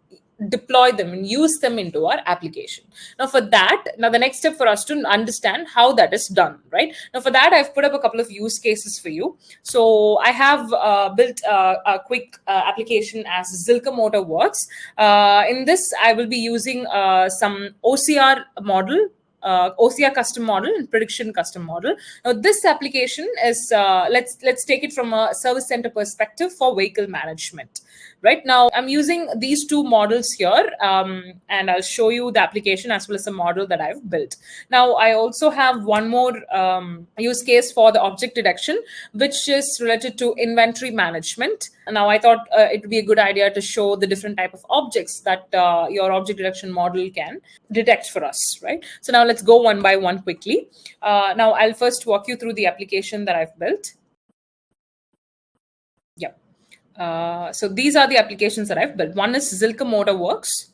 deploy them and use them into our application. Now, for that, the next step for us to understand how that is done, right? Now, for that, I've put up a couple of use cases for you. So I have built a quick application as Zilka Motor Works. In this, I will be using some OCR model, OCR custom model and prediction custom model. Now, this application is let's take it from a service center perspective for vehicle management. Right now, I'm using these two models here, and I'll show you the application as well as the model that I've built. Now, I also have one more use case for the object detection, which is related to inventory management. Now, I thought it would be a good idea to show the different type of objects that your object detection model can detect for us, right? So now let's go one by one quickly. Now, I'll first walk you through the application that I've built. Yep. So these are the applications that I've built. One is Zilka Motorworks,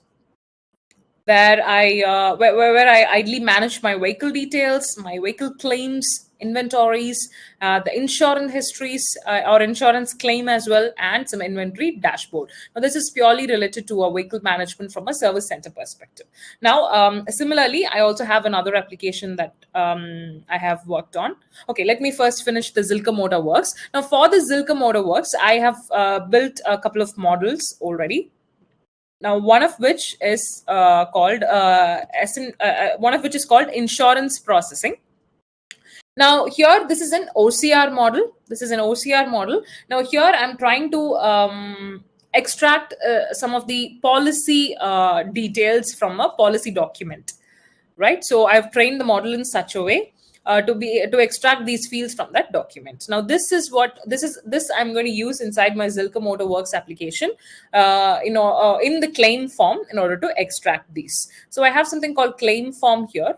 where I idly manage my vehicle details, my vehicle claims, inventories, the insurance histories or insurance claim as well, and some inventory dashboard. Now, this is purely related to a vehicle management from a service center perspective. Now, similarly, I also have another application that I have worked on. Okay, let me first finish the Zilka Motorworks. Now, for the Zilka Motorworks, I have built a couple of models already. Now, one of which is called insurance processing. Now, here this is an OCR model. This is an OCR model. Now, here I'm trying to extract some of the policy details from a policy document, right? So I've trained the model in such a way to extract these fields from that document. Now, this I'm going to use inside my Zilka Motorworks application, in the claim form in order to extract these. So I have something called claim form here.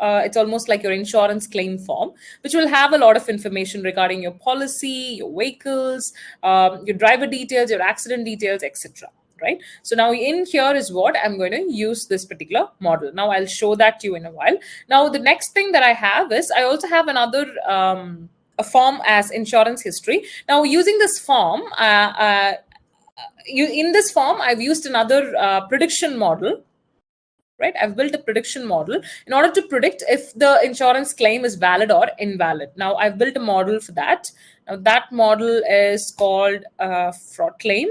It's almost like your insurance claim form, which will have a lot of information regarding your policy, your vehicles, your driver details, your accident details, etc. Right? So now in here is what I'm going to use this particular model. Now I'll show that to you in a while. Now the next thing that I have is I also have another a form as insurance history. Now using this form, in this form, I've used another prediction model. Right, I've built a prediction model in order to predict if the insurance claim is valid or invalid. Now I've built a model for that. Now that model is called fraud claim.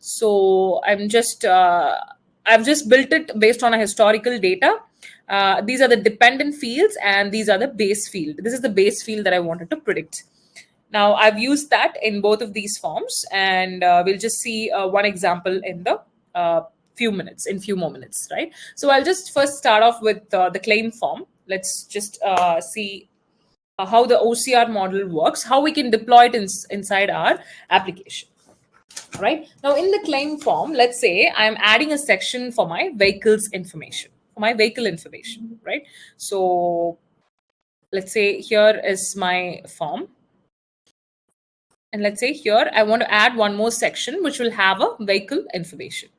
So I've just built it based on a historical data. These are the dependent fields and these are the base field. This is the base field that I wanted to predict. Now I've used that in both of these forms, and we'll just see one example in the few more minutes, right? So I'll just first start off with the claim form. Let's just see how the OCR model works, how we can deploy it inside our application. Right now, in the claim form, let's say I'm adding a section for my vehicle's information, right? So let's say here is my form. And let's say here I want to add one more section which will have a vehicle information.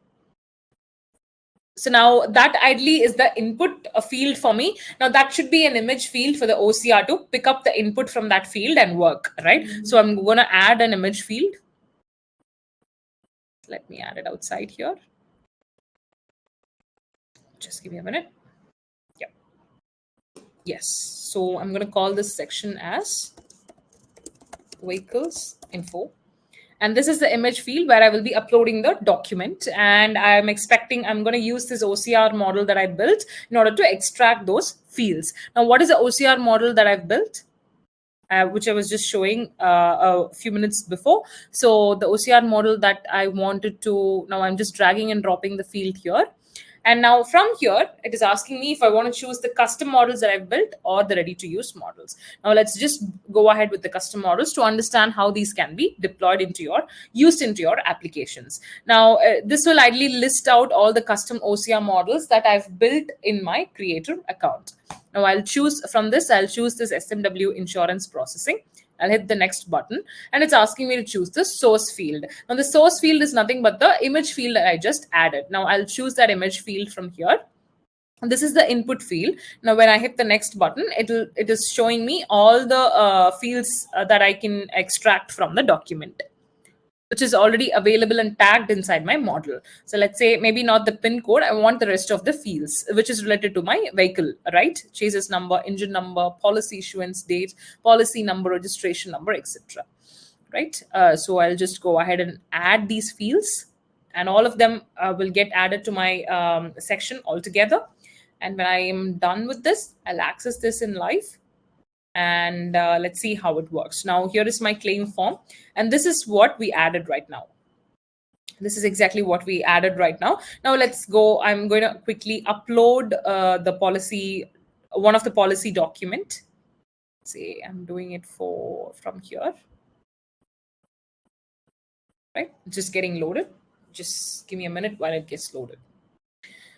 So now that ideally is the input field for me. Now that should be an image field for the OCR to pick up the input from that field and work, right? So I'm going to add an image field. Let me add it outside here. Just give me a minute. Yeah. Yes. So I'm going to call this section as vehicles info. And this is the image field where I will be uploading the document. And I'm going to use this OCR model that I built in order to extract those fields. Now, what is the OCR model that I've built? Which I was just showing a few minutes before. So the OCR model that I wanted to, now I'm just dragging and dropping the field here. And now from here, it is asking me if I want to choose the custom models that I've built or the ready-to-use models. Now let's just go ahead with the custom models to understand how these can be deployed used into your applications. Now, this will ideally list out all the custom OCR models that I've built in my creator account. Now I'll choose this SMW insurance processing. I'll hit the next button and it's asking me to choose the source field. Now the source field is nothing but the image field that I just added. Now I'll choose that image field from here. And this is the input field. Now when I hit the next button, it is showing me all the fields that I can extract from the document, which is already available and tagged inside my model. So let's say maybe not the PIN code. I want the rest of the fields, which is related to my vehicle, right? Chases number, engine number, policy issuance date, policy number, registration number, etc. Right? So I'll just go ahead and add these fields, and all of them will get added to my section altogether. And when I am done with this, I'll access this in live. And let's see how it works. Now, here is my claim form. And this is what we added right now. This is exactly what we added right now. Now, let's go. I'm going to quickly upload one of the policy document. Let's see, I'm doing it from here. Right, just getting loaded. Just give me a minute while it gets loaded.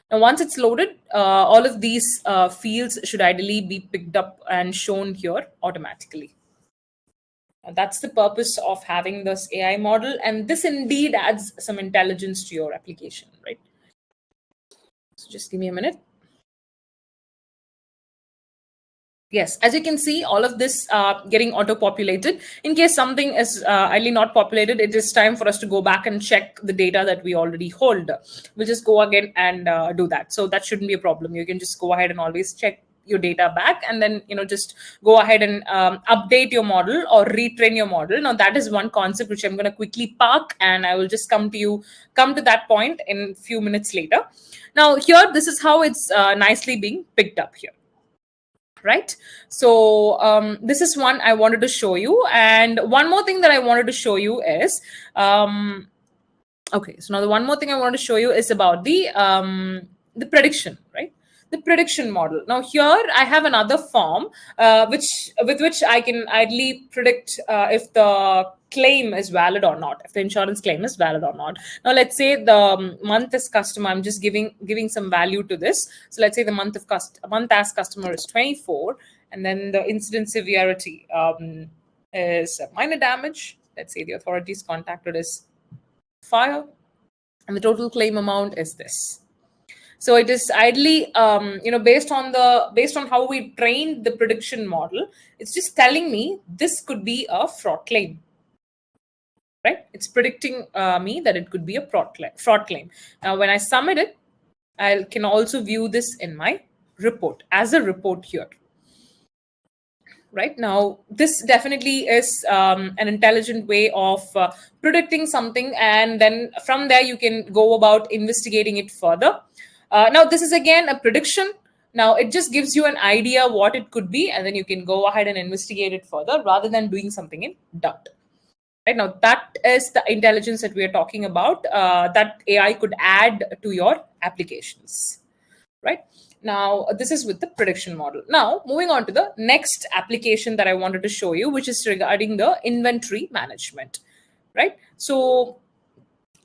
Now, once it's loaded, all of these fields should ideally be picked up and shown here automatically. That's the purpose of having this AI model, and this indeed adds some intelligence to your application, right? So just give me a minute. Yes, as you can see, all of this getting auto-populated. In case something is idly not populated, it is time for us to go back and check the data that we already hold. We'll just go again and do that. So that shouldn't be a problem. You can just go ahead and always check your data back, and then just go ahead and update your model or retrain your model. Now that is one concept which I'm going to quickly park, and I will just come to that point in a few minutes later. Now here, this is how it's nicely being picked up here. Right. So this is one I wanted to show you. And one more thing that I wanted to show you is, okay, so now the one more thing I wanted to show you is about the prediction, right? The prediction model. Now here I have another form with which I can idly predict if the claim is valid or not, if the insurance claim is valid or not. Now let's say the month as customer, I'm just giving some value to this. So let's say the month as customer is 24, and then the incident severity is minor damage. Let's say the authorities contacted is fire, and the total claim amount is this. So it is idly based on how we trained the prediction model, it's just telling me this could be a fraud claim, right? It's predicting me that it could be a fraud claim. Now when I submit it, I can also view this in my report as a report here. Right now, this definitely is an intelligent way of predicting something, and then from there you can go about investigating it further. Now, this is again a prediction. Now, it just gives you an idea what it could be, and then you can go ahead and investigate it further rather than doing something in doubt. Right now, that is the intelligence that we are talking about, that AI could add to your applications. Right. Now, this is with the prediction model. Now, moving on to the next application that I wanted to show you, which is regarding the inventory management, right? So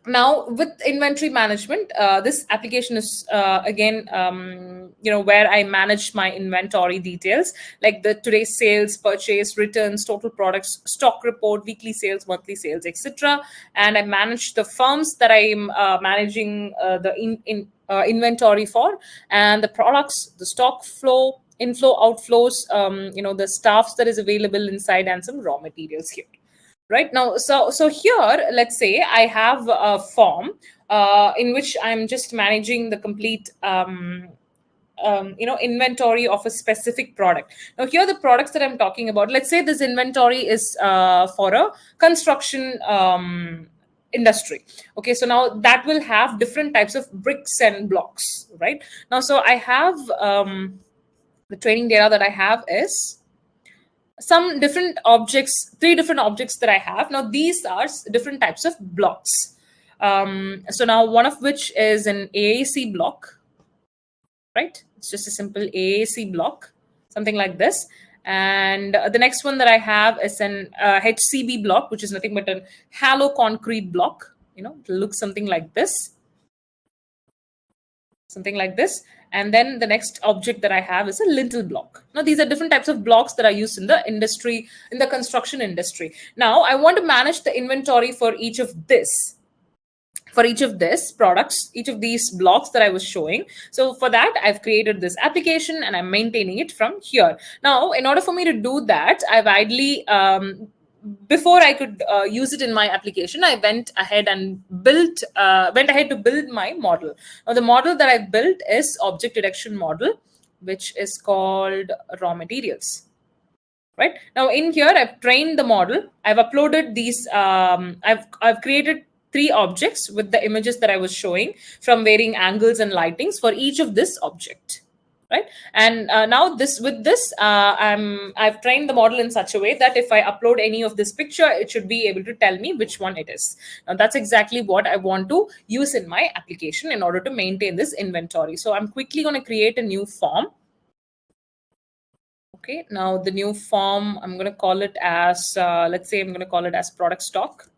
now with inventory management, this application is again, where I manage my inventory details, like the today's sales, purchase, returns, total products, stock report, weekly sales, monthly sales, etc. And I manage the firms that I'm managing the inventory for, and the products, the stock flow, inflow, outflows, the staffs that is available inside, and some raw materials here. Right now, so here, let's say I have a form in which I'm just managing the complete inventory of a specific product. Now here, the products that I'm talking about, let's say this inventory is for a construction industry. Okay, so now that will have different types of bricks and blocks. Right now, so I have the training data that I have is some different objects, 3 different objects that I have. Now these are different types of blocks. So now one of which is an AAC block, right? It's just a simple AAC block, something like this. And the next one that I have is an HCB block, which is nothing but a hollow concrete block. It looks something like this. Something like this. And then the next object that I have is a lintel block. Now, these are different types of blocks that are used in the industry, in the construction industry. Now, I want to manage the inventory for each of this. For each of these products, each of these blocks that I was showing. So for that, I've created this application and I'm maintaining it from here. Now, in order for me to do that, I've idly, before I could use it in my application, I went ahead to build my model. Now, the model that I built is object detection model, which is called raw materials. Right now, in here, I've trained the model. I've uploaded these. I've created 3 objects with the images that I was showing from varying angles and lightings for each of this object. Right. And now I've trained the model in such a way that if I upload any of this picture, it should be able to tell me which one it is. Now that's exactly what I want to use in my application in order to maintain this inventory. So I'm quickly going to create a new form. Okay, now the new form, I'm going to call it as, let's say I'm going to call it as product stocks,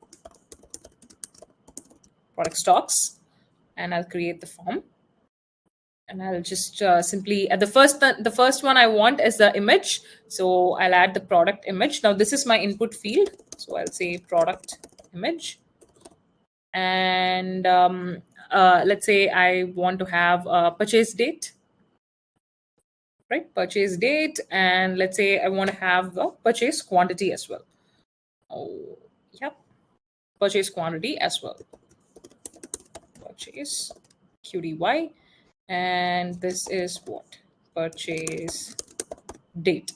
and I'll create the form. And I'll just simply the first one I want is the image. So I'll add the product image. Now this is my input field. So I'll say product image. And let's say I want to have a purchase date, right? Purchase date. And let's say I want to have the purchase quantity as well. Oh, yep. Purchase quantity as well. Purchase QDY. And this is what? Purchase date.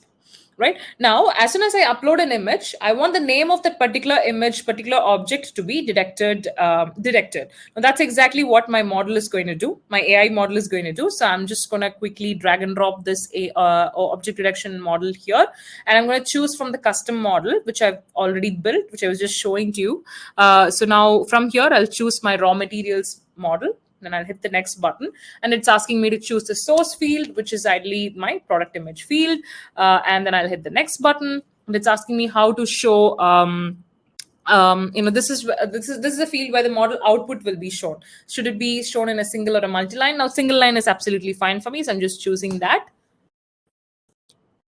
Right now, as soon as I upload an image, I want the name of that particular image, particular object to be detected. Now that's exactly what my model is going to do. My AI model is going to do. So I'm just going to quickly drag and drop this object detection model here, and I'm going to choose from the custom model which I've already built, which I was just showing to you. So now from here, I'll choose my raw materials model. Then I'll hit the next button, and it's asking me to choose the source field, which is ideally my product image field. And then I'll hit the next button, and it's asking me how to show. This is a field where the model output will be shown. Should it be shown in a single or a multi-line? Now, single line is absolutely fine for me, so I'm just choosing that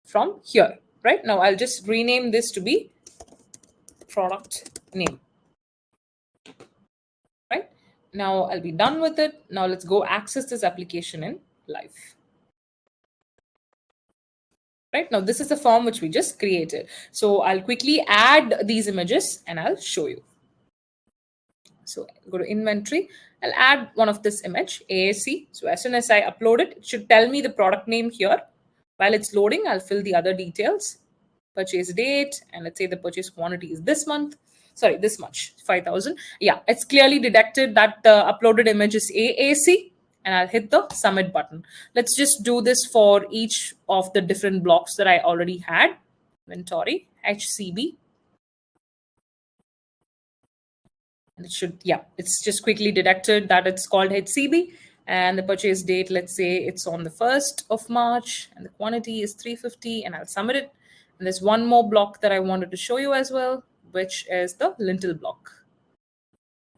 from here. Right now, I'll just rename this to be product name. Right. Now I'll be done with it. Now let's go access this application in live. Right now, this is the form which we just created. So I'll quickly add these images and I'll show you. So go to inventory. I'll add one of this image, AAC. So as soon as I upload it, it should tell me the product name here. While it's loading, I'll fill the other details. Purchase date, and let's say the purchase quantity is this month. Sorry, this much, 5,000. Yeah, it's clearly detected that the uploaded image is AAC, and I'll hit the submit button. Let's just do this for each of the different blocks that I already had. Inventory, HCB. And it should, yeah, it's just quickly detected that it's called HCB. And the purchase date, let's say it's on the 1st of March, and the quantity is 350, and I'll submit it. And there's one more block that I wanted to show you as well, which is the lintel block.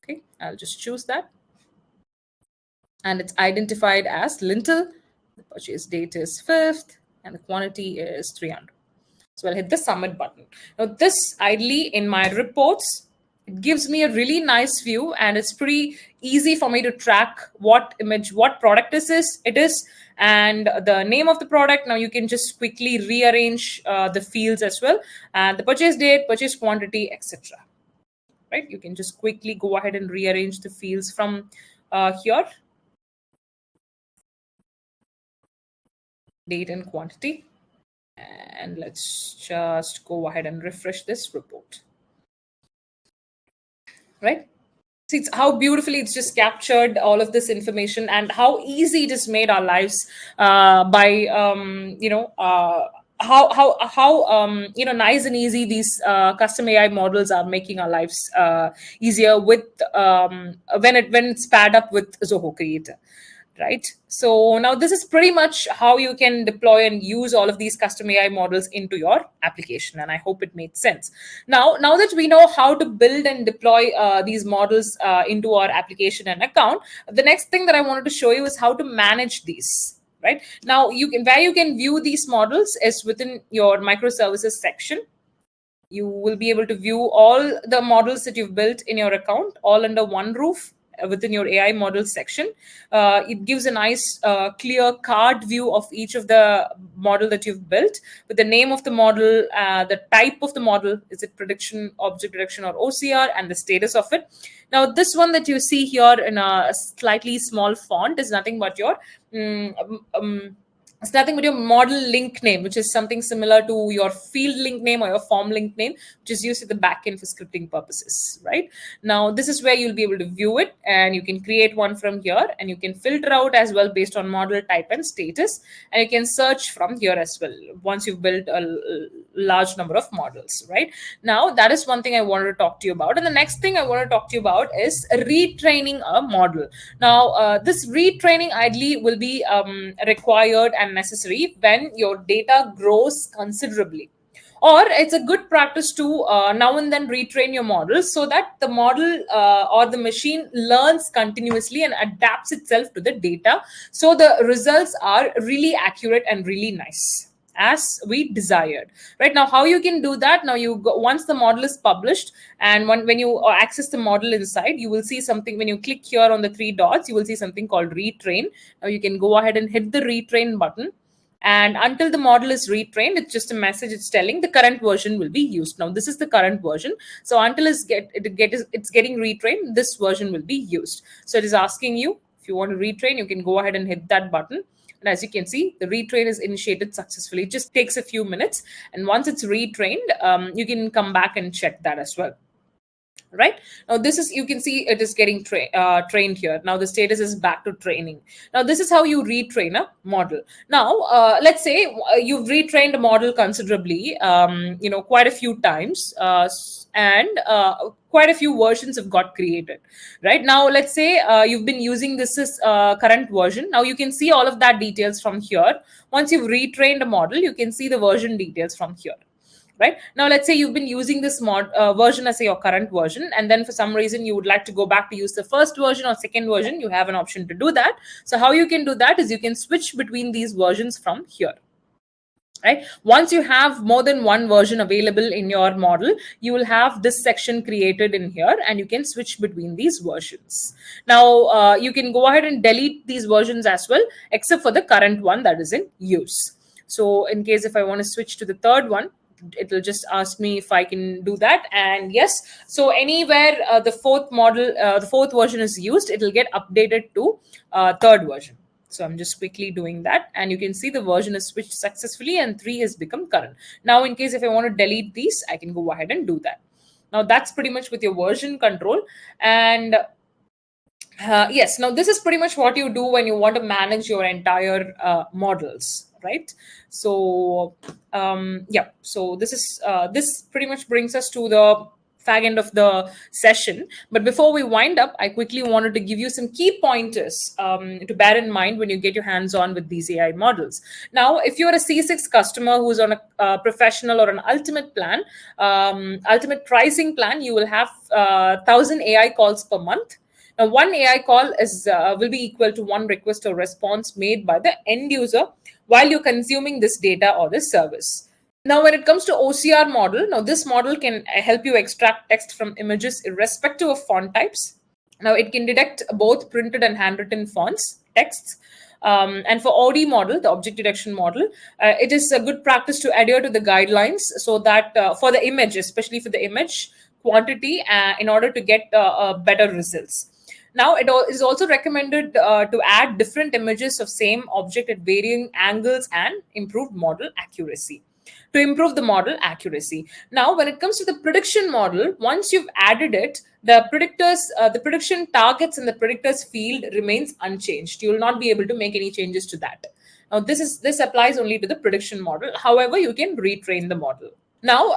Okay, I'll just choose that. And it's identified as lintel. The purchase date is 5th, and the quantity is 300. So I'll hit the submit button. Now this ideally in my reports, it gives me a really nice view, and it's pretty easy for me to track what image, what product it is, and the name of the product. Now you can just quickly rearrange the fields as well, and the purchase date, purchase quantity, etc. Right? You can just quickly go ahead and rearrange the fields from here. Date and quantity. And let's just go ahead and refresh this report. Right? See, it's how beautifully it's just captured all of this information, and how easy it has made our lives by how nice and easy these custom AI models are making our lives easier with when it's paired up with Zoho Creator. Right. So now this is pretty much how you can deploy and use all of these custom AI models into your application. And I hope it made sense. Now that we know how to build and deploy these models into our application and account, the next thing that I wanted to show you is how to manage these. Right now, where you can view these models is within your microservices section. You will be able to view all the models that you've built in your account all under one roof within your AI model section. It gives a nice clear card view of each of the model that you've built, with the name of the model, the type of the model, is it prediction, object detection, or OCR, and the status of it. Now this one that you see here in a slightly small font is nothing but your it's nothing but your model link name, which is something similar to your field link name or your form link name, which is used at the backend for scripting purposes, right? Now, this is where you'll be able to view it, and you can create one from here, and you can filter out as well based on model type and status, and you can search from here as well once you've built a large number of models, right? Now, that is one thing I wanted to talk to you about. And the next thing I want to talk to you about is retraining a model. Now, this retraining ideally will be required and necessary when your data grows considerably, Or it's a good practice to now and then retrain your models so that the model or the machine learns continuously and adapts itself to the data, so the results are really accurate and really nice as we desired. Right now, how you can do that, now you go, once the model is published, and when you access the model inside, you will see something. When you click here on the three dots, you will see something called retrain. Now you can go ahead and hit the retrain button, and until the model is retrained, it's just a message. It's telling the current version will be used. Now this is the current version, so until it's getting retrained, this version will be used. So it is asking you, if you want to retrain, you can go ahead and hit that button. And as you can see, the retrain is initiated successfully. It just takes a few minutes, and once it's retrained, you can come back and check that as well. Right now, this is, you can see it is getting trained here. Now the status is back to training. Now this is how you retrain a model. Now let's say you've retrained a model considerably, quite a few times, and quite a few versions have got created. Right now, let's say you've been using this is current version. Now you can see all of that details from here. Once you've retrained a model, you can see the version details from here. Right now, let's say you've been using this version as your current version, and then for some reason you would like to go back to use the first version or second version. You have an option to do that. So how you can do that is you can switch between these versions from here. Right, once you have more than one version available in your model, you will have this section created in here, and you can switch between these versions. Now you can go ahead and delete these versions as well, except for the current one that is in use. So in case if I want to switch to the third one, it will just ask me if I can do that, and yes. So anywhere the fourth version is used, it will get updated to third version. So I'm just quickly doing that, and you can see the version is switched successfully and 3 has become current. Now in case if I want to delete these, I can go ahead and do that. Now that's pretty much with your version control. And yes, now this is pretty much what you do when you want to manage your entire models, right? So yeah, so this pretty much brings us to the fag end of the session. But before we wind up, I quickly wanted to give you some key pointers to bear in mind when you get your hands on with these AI models. Now, if you're a C6 customer who's on a professional or an ultimate plan, ultimate pricing plan, you will have 1,000 AI calls per month. Now, one AI call will be equal to one request or response made by the end user while you're consuming this data or this service. Now, when it comes to OCR model, now this model can help you extract text from images irrespective of font types. Now, it can detect both printed and handwritten texts. And for OD model, the object detection model, it is a good practice to adhere to the guidelines so that for the image, especially for the image quantity, in order to get better results. Now, it is also recommended to add different images of same object at varying angles and improve model accuracy. To improve the model accuracy. Now, when it comes to the prediction model, once you've added it, the prediction targets in the predictors field remains unchanged. You will not be able to make any changes to that. Now, this applies only to the prediction model. However, you can retrain the model. Now,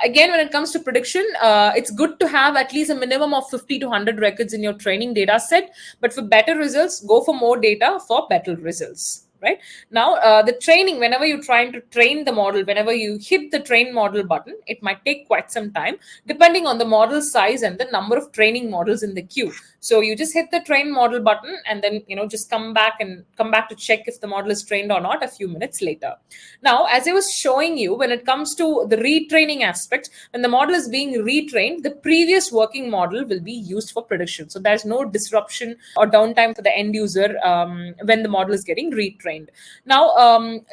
again, when it comes to prediction, it's good to have at least a minimum of 50 to 100 records in your training data set. But for better results, go for more data for better results. Right now, the training, whenever you're trying to train the model, whenever you hit the train model button, it might take quite some time depending on the model size and the number of training models in the queue. So you just hit the train model button and then just come back to check if the model is trained or not a few minutes later. Now, as I was showing you, when it comes to the retraining aspect, when the model is being retrained, the previous working model will be used for prediction. So there's no disruption or downtime for the end user when the model is getting retrained. Now,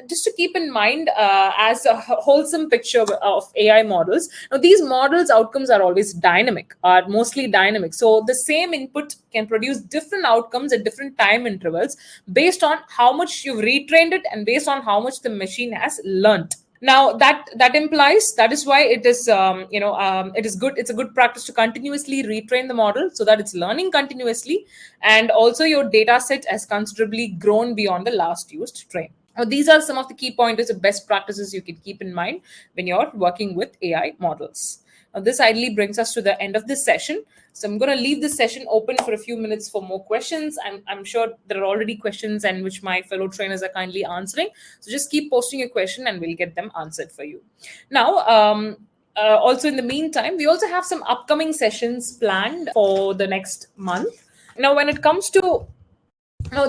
just to keep in mind as a wholesome picture of AI models, now these models' outcomes are always dynamic, are mostly dynamic. So the same input can produce different outcomes at different time intervals based on how much you've retrained it and based on how much the machine has learned. Now that implies, that is why it is it is good. It's a good practice to continuously retrain the model so that it's learning continuously, and also your data set has considerably grown beyond the last used train. Now, these are some of the key pointers of best practices you can keep in mind when you're working with AI models. Now, this ideally brings us to the end of this session. So I'm going to leave this session open for a few minutes for more questions. I'm sure there are already questions and which my fellow trainers are kindly answering. So just keep posting your question and we'll get them answered for you. Now, also in the meantime, we also have some upcoming sessions planned for the next month. Now, when it comes to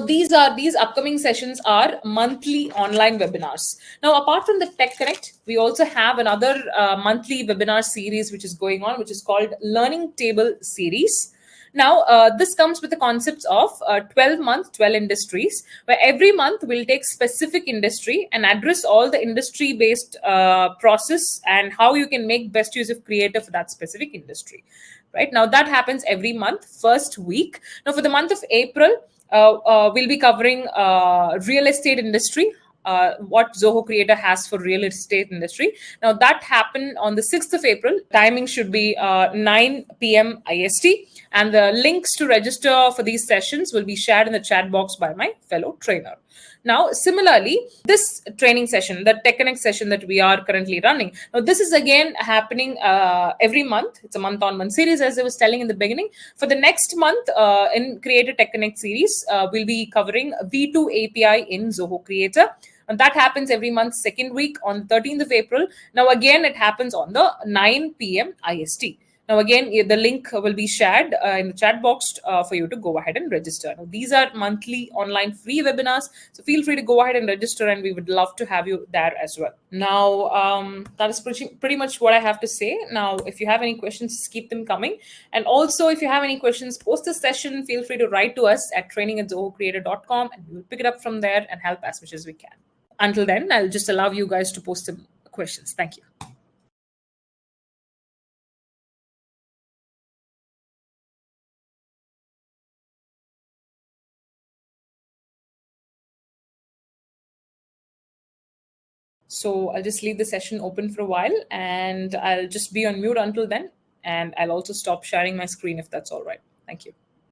these upcoming sessions are monthly online webinars. Now, apart from the Tech Connect, we also have another monthly webinar series which is going on, which is called Learning Table Series. Now, this comes with the concepts of 12 months, 12 industries, where every month we'll take specific industry and address all the industry-based process and how you can make best use of Creator for that specific industry. Right now, that happens every month, first week. Now, for the month of April, we'll be covering real estate industry, what Zoho Creator has for real estate industry. Now, that happened on the 6th of April. Timing should be 9 p.m. IST. And the links to register for these sessions will be shared in the chat box by my fellow trainer. Now, similarly, this training session, the Tech Connect session that we are currently running, now this is again happening every month. It's a month-on-month series, as I was telling in the beginning. For the next month, in Creator Tech Connect series, we'll be covering V2 API in Zoho Creator. And that happens every month, second week on 13th of April. Now, again, it happens on the 9 p.m. IST. Now, again, the link will be shared in the chat box for you to go ahead and register. Now, these are monthly online free webinars. So feel free to go ahead and register, and we would love to have you there as well. Now, that is pretty much what I have to say. Now, if you have any questions, just keep them coming. And also, if you have any questions post this session, feel free to write to us at training@zohocreator.com, and we will pick it up from there and help as much as we can. Until then, I'll just allow you guys to post some questions. Thank you. So I'll just leave the session open for a while and I'll just be on mute until then. And I'll also stop sharing my screen if that's all right. Thank you.